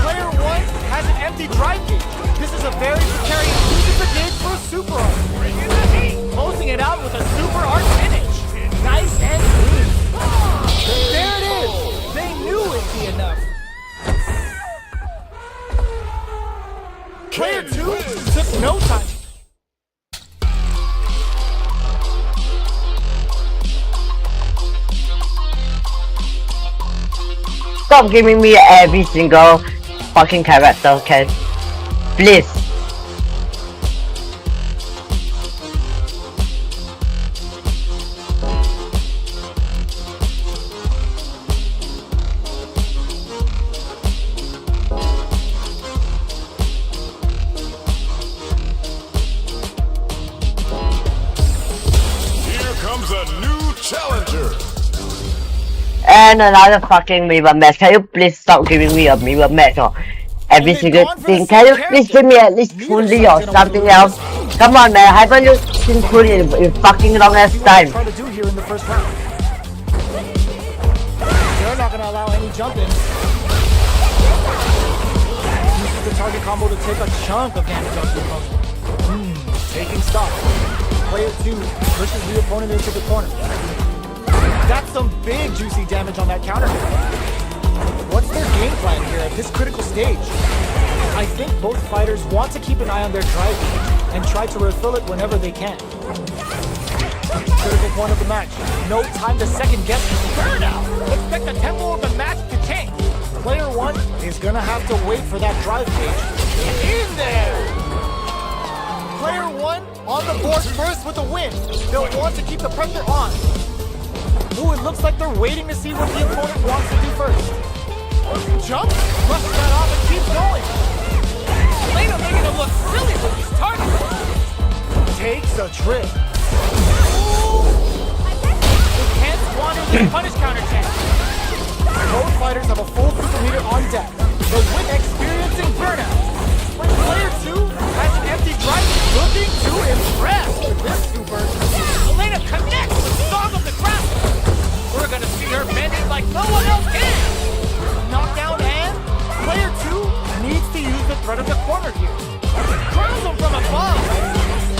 Player one has an empty drive gauge. This is a very precarious uses the gauge for a super art. Closing it out with a super art finish. Nice and clean. There it is. They knew it'd be enough. Player two took no time. Stop giving me every single fucking character, okay? Please. Here comes a new challenger. And another fucking mirror match. Can you please stop giving me a mirror match or every single thing? Can you please give me at least Fully or something else? Come on, man. Haven't you seen Fully in fucking long ass time? Try to do here in the first round. They're not gonna allow any jump in. Uses the target combo to take a chunk of damage off the opponent. Taking stock. Player two pushes the opponent into the corner. That's some big juicy damage on that counter hit. What's their game plan here at this critical stage? I think both fighters want to keep an eye on their drive gauge and try to refill it whenever they can. Critical point of the match. No time to second guess. Burnout! Expect the tempo of the match to change. Player one is gonna have to wait for that drive gauge. In there! Player one on the board first with a win. They'll want to keep the pressure on. Ooh, it looks like they're waiting to see what the opponent wants to do first. Jump, brush that off and keep going. Elena making him look silly with these targets. Takes a trip. Can't squander this punish counter chance. Both fighters have a full super meter on deck. The win experiencing burnout. Player two has an empty drive, looking to impress with this super. Elena connects with Song of the Grappler. We're gonna see her bending like no one else can. Knockdown and player two needs to use the threat of the corner here. Curls him from above.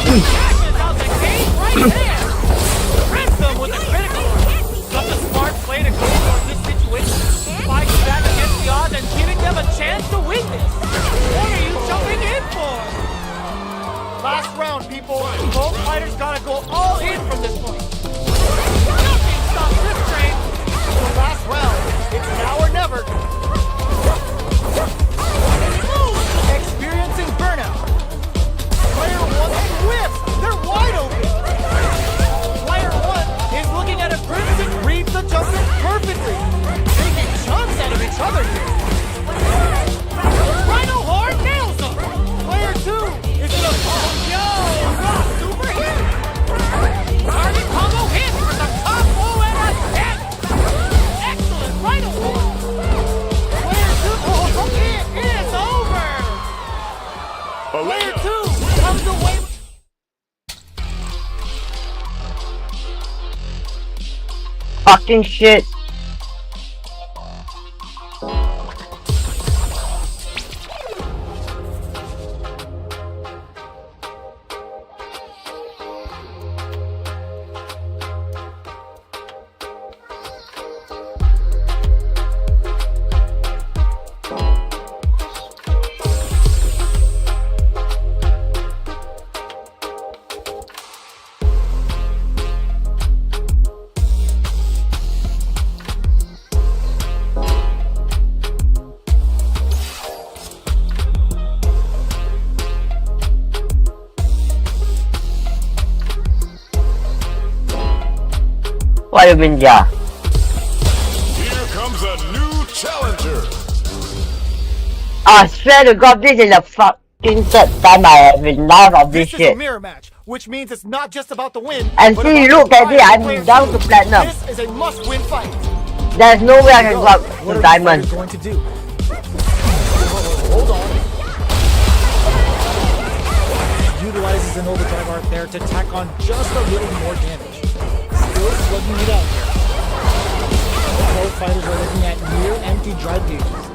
Dashes out the gate right there. Rents them with a critical. Such a smart play to go for this situation. Fighting back against the odds and giving them a chance to win this. What are you jumping in for? Last round, people. Both fighters gotta go all in from this point. Nothing stops this train. The last round, it's now or never. Experiencing burnout. Player one whips. They're wide open. Player one is looking at a crimson, reads the jump in perfectly. Taking chunks out of each other here. Rhino Horn nails him. Player two is in a Yo, super hit. Target combo hit for the combo and a hit. Excellent Rhino Horn. player two. It is over. Player two comes away. Fucking shit. What do you mean, yeah? Here comes a new challenger. I swear to God, this is the fucking third time I have enough of this This is a shit. mirror match, which means it's not just about the win. And but see, about look at the it, fight I'm players down do. to platinum. This is a must-win fight. There's no way I can go up What to are diamond. the fighters going to do? Hold on. Utilizes an overdrive art there to tack on just a little more damage. Still slugging it out here. Both fighters are looking at near empty drive gauges.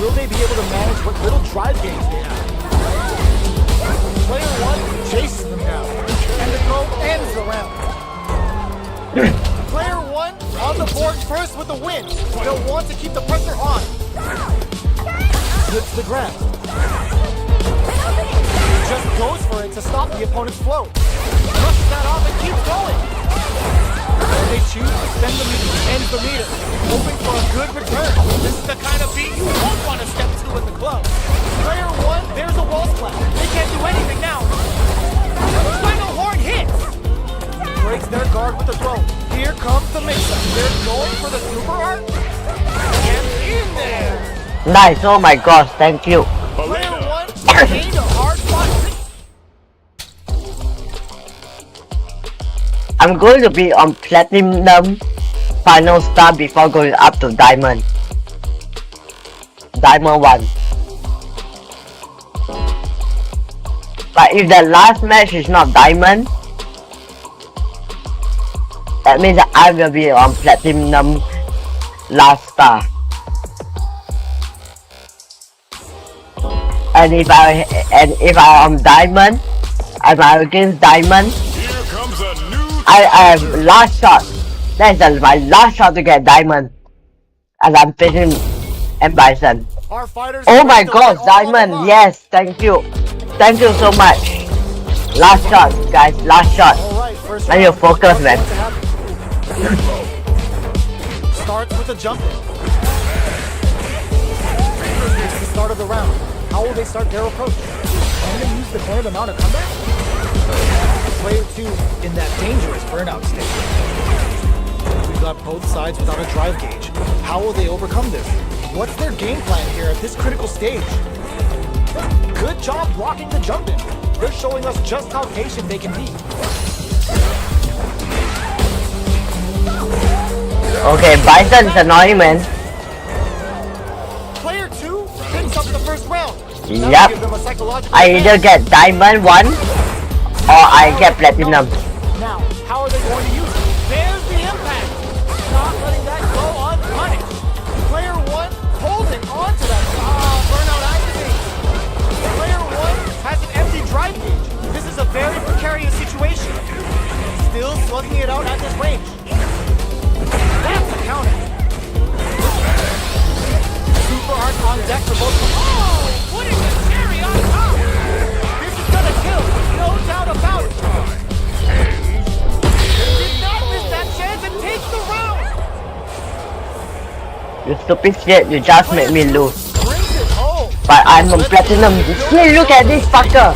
Will they be able to manage what little drive gauge they have? Player one chases them down, and the throw ends the round. Player one on the board first with the win. They'll want to keep the pressure on. Slips the grab. Just goes for it to stop the opponent's flow. Brushes that off and keeps going. And they choose to spend the meter, ends the meter, hoping for a good return. This is the kind of beat you won't want to step to in the club. Player one, there's a wall splash. They can't do anything now. Rhino Horn hits. Breaks their guard with the throw. Here comes the mix-up. They're going for the super art. And in there. Nice, oh my gosh, thank you. Player one gained a hard spot. I'm going to be on platinum final star before going up to diamond. Diamond 1. But if the last match is not diamond, that means that I will be on platinum last star. And if I am diamond, and I'm against diamond, Here comes a new I have last shot That's my last shot to get diamond. As I'm facing M. Bison. Our fighters Oh are my ready to god, lay all on the diamond, line. yes, thank you. Thank you so much. Last shot, guys, last shot. All right, first I need to round. focus, What's man. going to happen? Starts with a jump in. It's the start of the round. How will they start their approach? Can they use the planned amount of comeback? Player 2 in that dangerous burnout state. We've got both sides without a drive gauge. How will they overcome this? What's their game plan here at this critical stage? Good job blocking the jump in. They're showing us just how patient they can be. Okay, Bison's annoying, man. Player 2 picks up the first round. That'll Yep. give them a psychological I either advantage. get diamond 1 or I get platinum. Now, how are they going to use it? There's the impact. Not letting that go unpunished. Player 1 holding on to that. Burnout activates. Player 1 has an empty drive gauge. This is a very precarious situation. Still slugging it out at this range. That's a counter. Super Art on deck for both. Oh, putting the cherry on top. This is gonna kill, no doubt about it. Did not miss that chance and takes the round. You stupid shit, you just made me lose. Brings it home. But I'm on platinum. Hey, look at this fucker.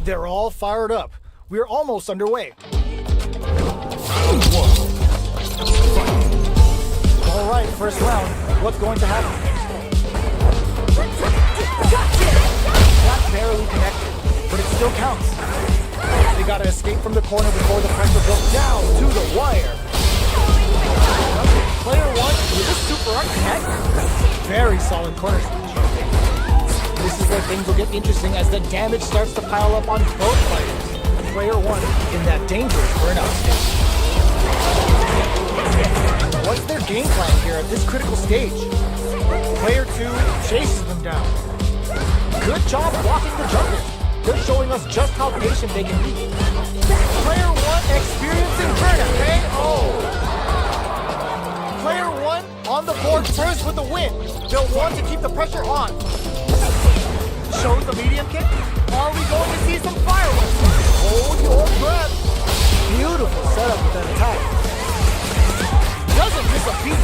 They're all fired up. We're almost underway. All right, first round. What's going to happen? That barely connected, but it still counts. They gotta escape from the corner before the pressure builds down to the wire. Player one with a super art connect. Very solid corner switch. This is where things will get interesting as the damage starts to pile up on both players. Player one in that dangerous burnout stage. What's their game plan here at this critical stage? Player two chases them down. Good job blocking the jumper. They're showing us just how patient they can be. Player one experiencing burnout. KO. Player one on the board first with the win. They'll want to keep the pressure on. Shows the medium kick. Are we going to see some fireworks? Hold your breath. Beautiful setup with that attack. Doesn't miss a beat.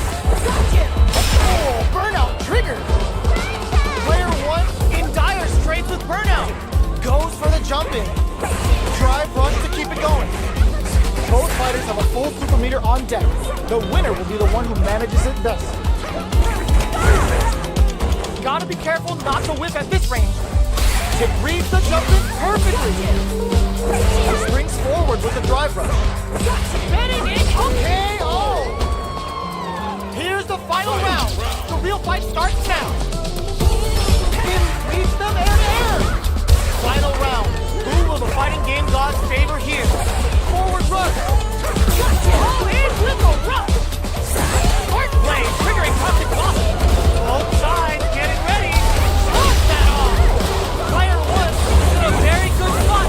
Oh, burnout triggered. Player one in dire straits with burnout. Goes for the jump in. Drive rush to keep it going. Both fighters have a full super meter on deck. The winner will be the one who manages it best. Gotta be careful not to whip at this range. It reads the jump in perfectly. He springs forward with the drive rush. Betting in. KO! Here's the final round. The real fight starts now. Spin leads them air to air. Final round. Who will the fighting game gods favor here? Forward rush. Oh, in with a rush. Smart play, triggering toxic block. Both sides getting ready. Toss that off. Player one is in a very good spot.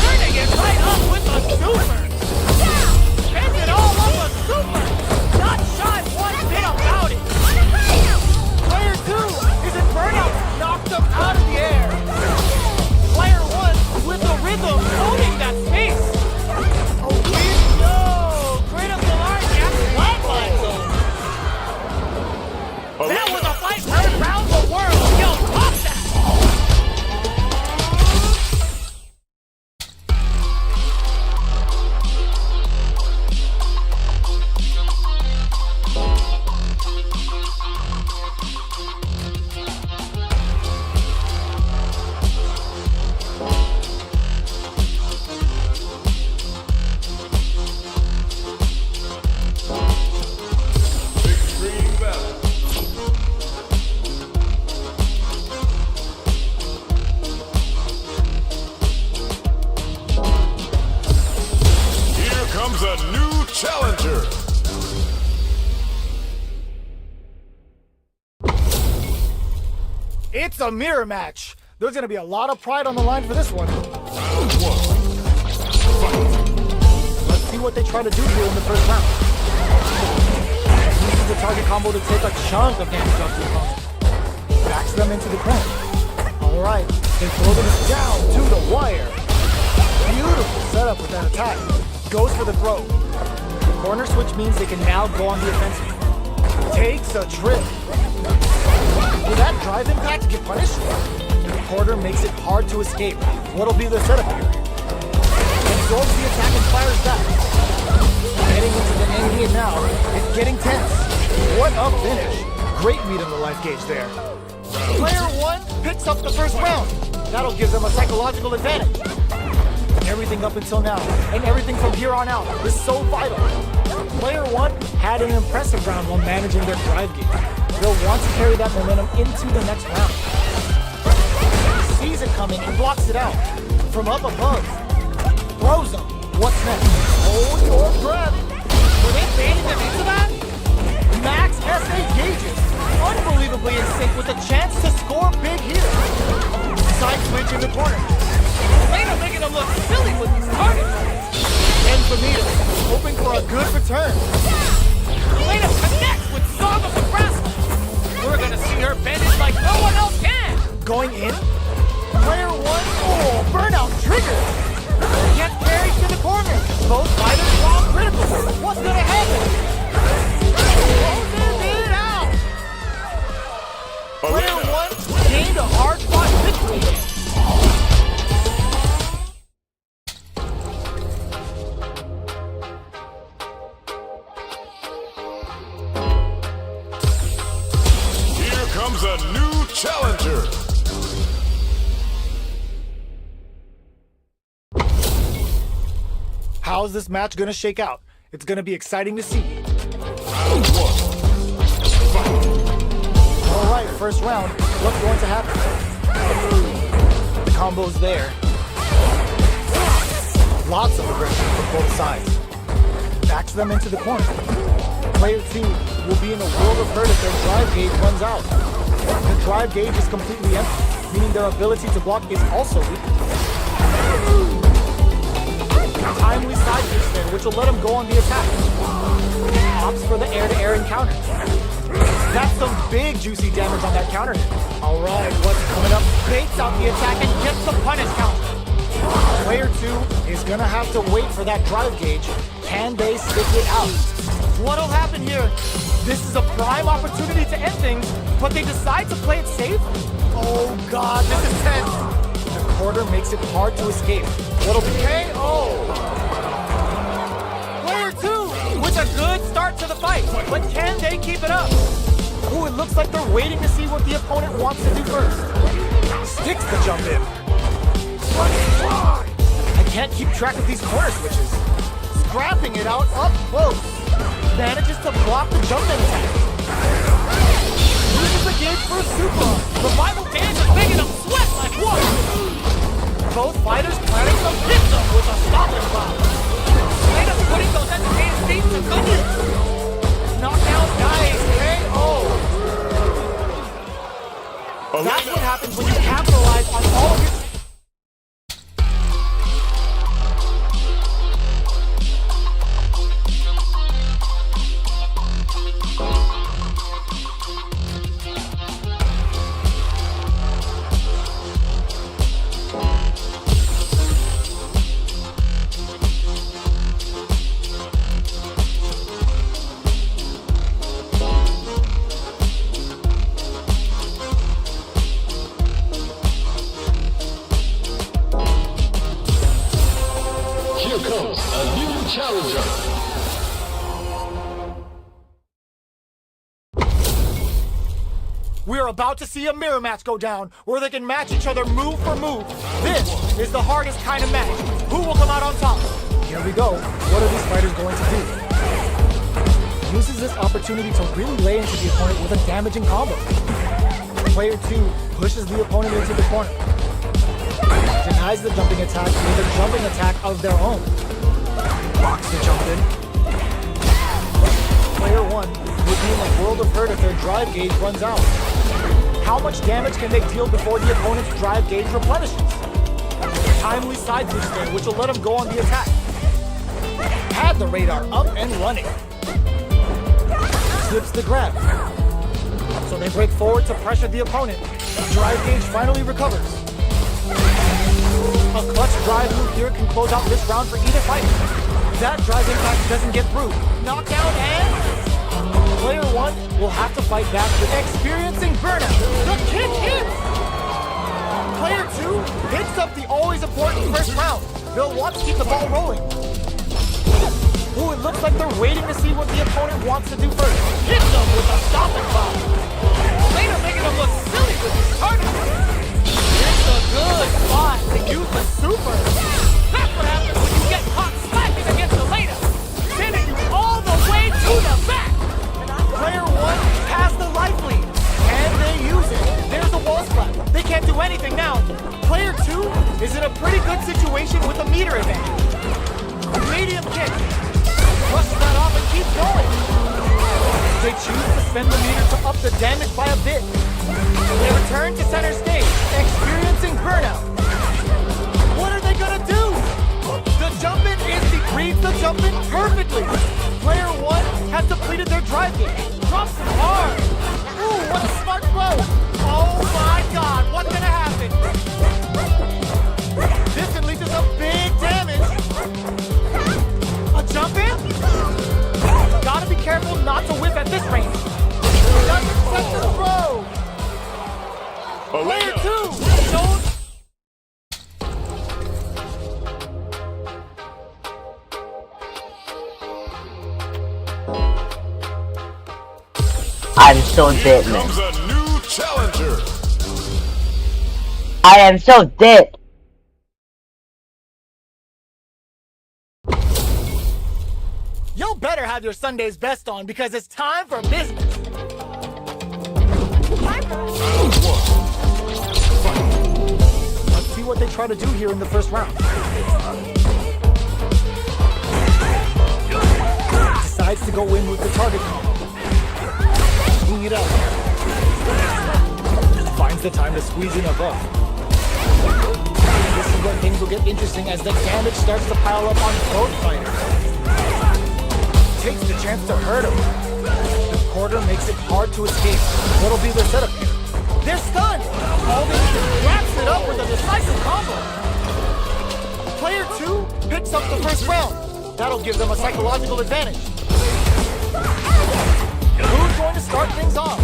Turning it right up with a super. Spends it all up a super. Not shy one bit about it. Player two is in burnout. Knocked him out of the air. Player one with the rhythm owning that space. Oh, No, critical art gets flatline zone. That was a fight heard round the world. Yo, pop that. Extreme battle. Here comes a new challenger. it's a mirror match. There's gonna be a lot of pride on the line for this one. Round one. Let's see what they try to do here in the first round. Uses the target combo to take a chunk of damage off the opponent. Backs them into the corner. Alright, they throw them down to the wire. Beautiful setup with that attack. Goes for the throw. The corner switch means they can now go on the offensive. Takes a trip. Will that drive impact get punished? The quarter makes it hard to escape. What'll be the setup here? Absorbs the attack and fires back. Getting into the end game now. It's getting tense. What a finish. Great read on the life gauge there. Player one picks up the first round. That'll give them a psychological advantage. Everything up until now, and everything from here on out, is so vital. Player one had an impressive round while managing their drive game. They'll want to carry that momentum into the next round. He sees it coming and blocks it out. From up above, throws them. What's next? Hold your breath. Were they baiting them into that? Max SA gauges, unbelievably in sync with a chance to score big here. Side switch in the corner. Later making them look silly with these targets. Ends the meter, hoping for a good return. Elena connects with Song of Nebraska. We're gonna see her bend it like no one else can. Going in. Player one, oh, burnout trigger. Gets carried to the corner. Both fighters fall critical. What's gonna happen? Closes it out. Player one gained a hard-fought victory. a new challenger. How's this match gonna shake out? It's gonna be exciting to see. Round one. Fight. Alright, first round. What's going to happen? The combo's there. Lots of aggression from both sides. Backs them into the corner. Player 2 will be in a world of hurt if their drive gauge runs out. The drive gauge is completely empty, meaning their ability to block is also weak. Timely side kick there, which will let him go on the attack. Opts for the air-to-air encounter. That's some big juicy damage on that counter hit. Alright, what's coming up? Baits out the attack and gets the punish count. Player 2 is gonna have to wait for that drive gauge. Can they stick it out? What'll happen here? This is a prime opportunity to end things, but they decide to play it safe? Oh god, this is tense. The quarter makes it hard to escape. What'll be KO? Player 2 with a good start to the fight, but can they keep it up? Ooh, it looks like they're waiting to see what the opponent wants to do first. Sticks the jump in. I can't keep track of these corner switches. Scrapping it out up close. Manages to block the jump in attack. Uses the gauge for a super. Revival dance is making them sweat like water. Both fighters planning some Hits them with a stopping block. Straight up putting those entertainers' feet to good use. knockdown. Nice KO. That's what happens when you capitalize on all of your... Here comes a new challenger. We're about to see a mirror match go down, where they can match each other move for move. This is the hardest kind of match. Who will come out on top? Here we go. What are these fighters going to do? Uses this opportunity to really lay into the opponent with a damaging combo. Player 2 pushes the opponent into the corner. Denies the jumping attack with a jumping attack of their own. Blocks the jump in. Player 1 would be in a world of hurt if their drive gauge runs out. How much damage can they deal before the opponent's drive gauge replenishes? Timely side boost there, which will let him go on the attack. Had the radar up and running. Slips the grab. So they break forward to pressure the opponent. Drive gauge finally recovers. A clutch drive move here can close out this round for either fighter. That drive impact doesn't get through. Knockdown and... Player 1 will have to fight back with experiencing burnout. The kick hits! Player 2 hits up the always important first round. They'll want to keep the ball rolling. Ooh, it looks like they're waiting to see what the opponent wants to do first. Hits them with a stopping block. Later making them look silly with his target. It's a good spot to use the super. That's what happens when you get caught slacking against the later. Sending you all the way to the back. Player 1 has the life lead. Can they use it? There's a wall splat. They can't do anything now. Player 2 is in a pretty good situation with a meter advantage. Medium kick. Brushes that off and keeps going. They choose to spend the meter to up the damage by a bit. They return to center stage, experiencing burnout. What are they gonna do? The jump-in reads the jump-in perfectly. Player 1 has depleted their drive gauge. Drops it hard. Ooh, what a smart throw. Oh my god, what's gonna happen? This unleashes some big damage. A jump-in? Gotta be careful not to whip at this range. Doesn't set the throw. Player 2 shows... I'm so dead, man. Comes a new challenger. I am so dead. You better have your Sunday's best on because it's time for business. Let's see what they try to do here in the first round. Decides to go in with the target combo. Swing it out. Finds the time to squeeze in above. This is when things will get interesting as the damage starts to pile up on both fighters. Takes the chance to hurt him. The quarter makes it hard to escape. What'll be their setup here? They're stunned. All they need is wraps it up with a decisive combo. Player 2 picks up the first round. That'll give them a psychological advantage. Who's going to start things off?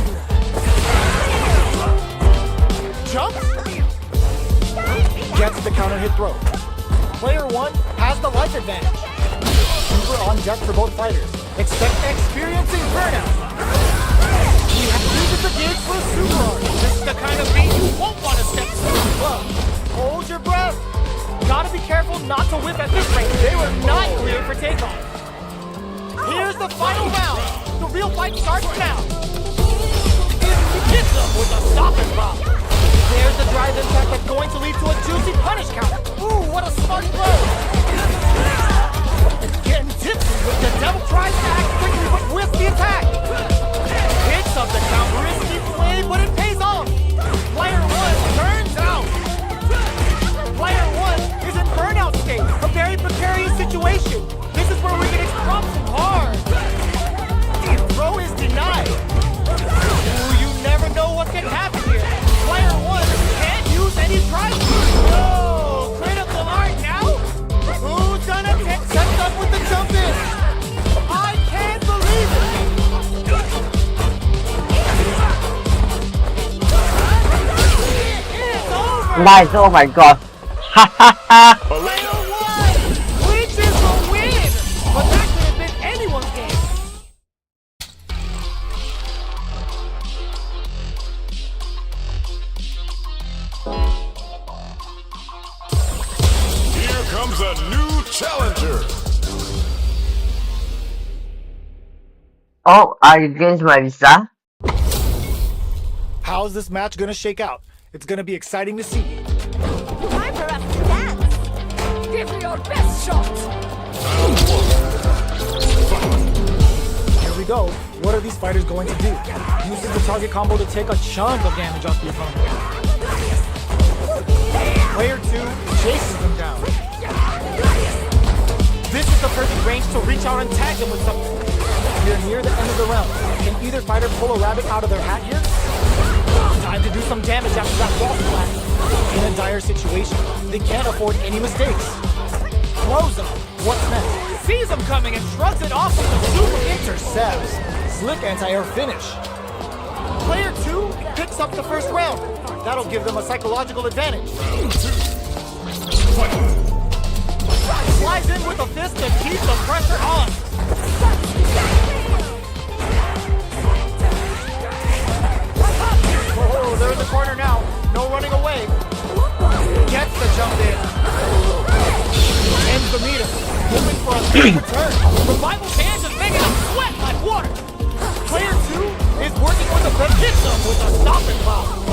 Jumps? Gets the counter hit throw. Player 1 has the life advantage. Super on deck for both fighters. Expect experiencing burnout. He uses the gauge for a super arm. This is the kind of beat you won't want to step through. Hold your breath. Gotta be careful not to whip at this range. They were not cleared for takeoff. Here's the final round. The real fight starts now. He gets up with a stopping block. There's the drive impact that's going to lead to a juicy punish counter. Ooh, what a smart throw. Getting tipsy with the devil tries to act quickly but with the attack. Picks up the counter, risky play, but it pays off. Player 1 turns out. Player 1 is in burnout state, a very precarious situation. This is where we can express him hard. The throw is denied. Ooh, you never know what can happen here. Player 1 can't use any drive. Oh, critical art now? Who's gonna set up with the jump in? I can't believe it! It's over! Nice, oh my god. Ha ha ha. Player 1 reaches the win! But that could have been anyone's game. Here comes a new challenger. Oh, are you against my visa? How's this match gonna shake out? It's gonna be exciting to see. Time for us to dance. Give me your best shot. Here we go. What are these fighters going to do? Uses the target combo to take a chunk of damage off the opponent. Player 2 chases them down. This is the perfect range to reach out and tag him with something. We're near the end of the round. Can either fighter pull a rabbit out of their hat here? Time to do some damage after that wall splash. In a dire situation, they can't afford any mistakes. Throws him. What's next? Sees him coming and shrugs it off with a super Intercepts. Slick anti-air finish. Player 2 picks up the first round. That'll give them a psychological advantage. Slides in with a fist to keep the pressure on. Oh, they're in the corner now. No running away. Gets the jump in. Ends the meter. Hoping for a quick return. Revival's hands is making him sweat like water. Player 2 is working with a with a stopping block.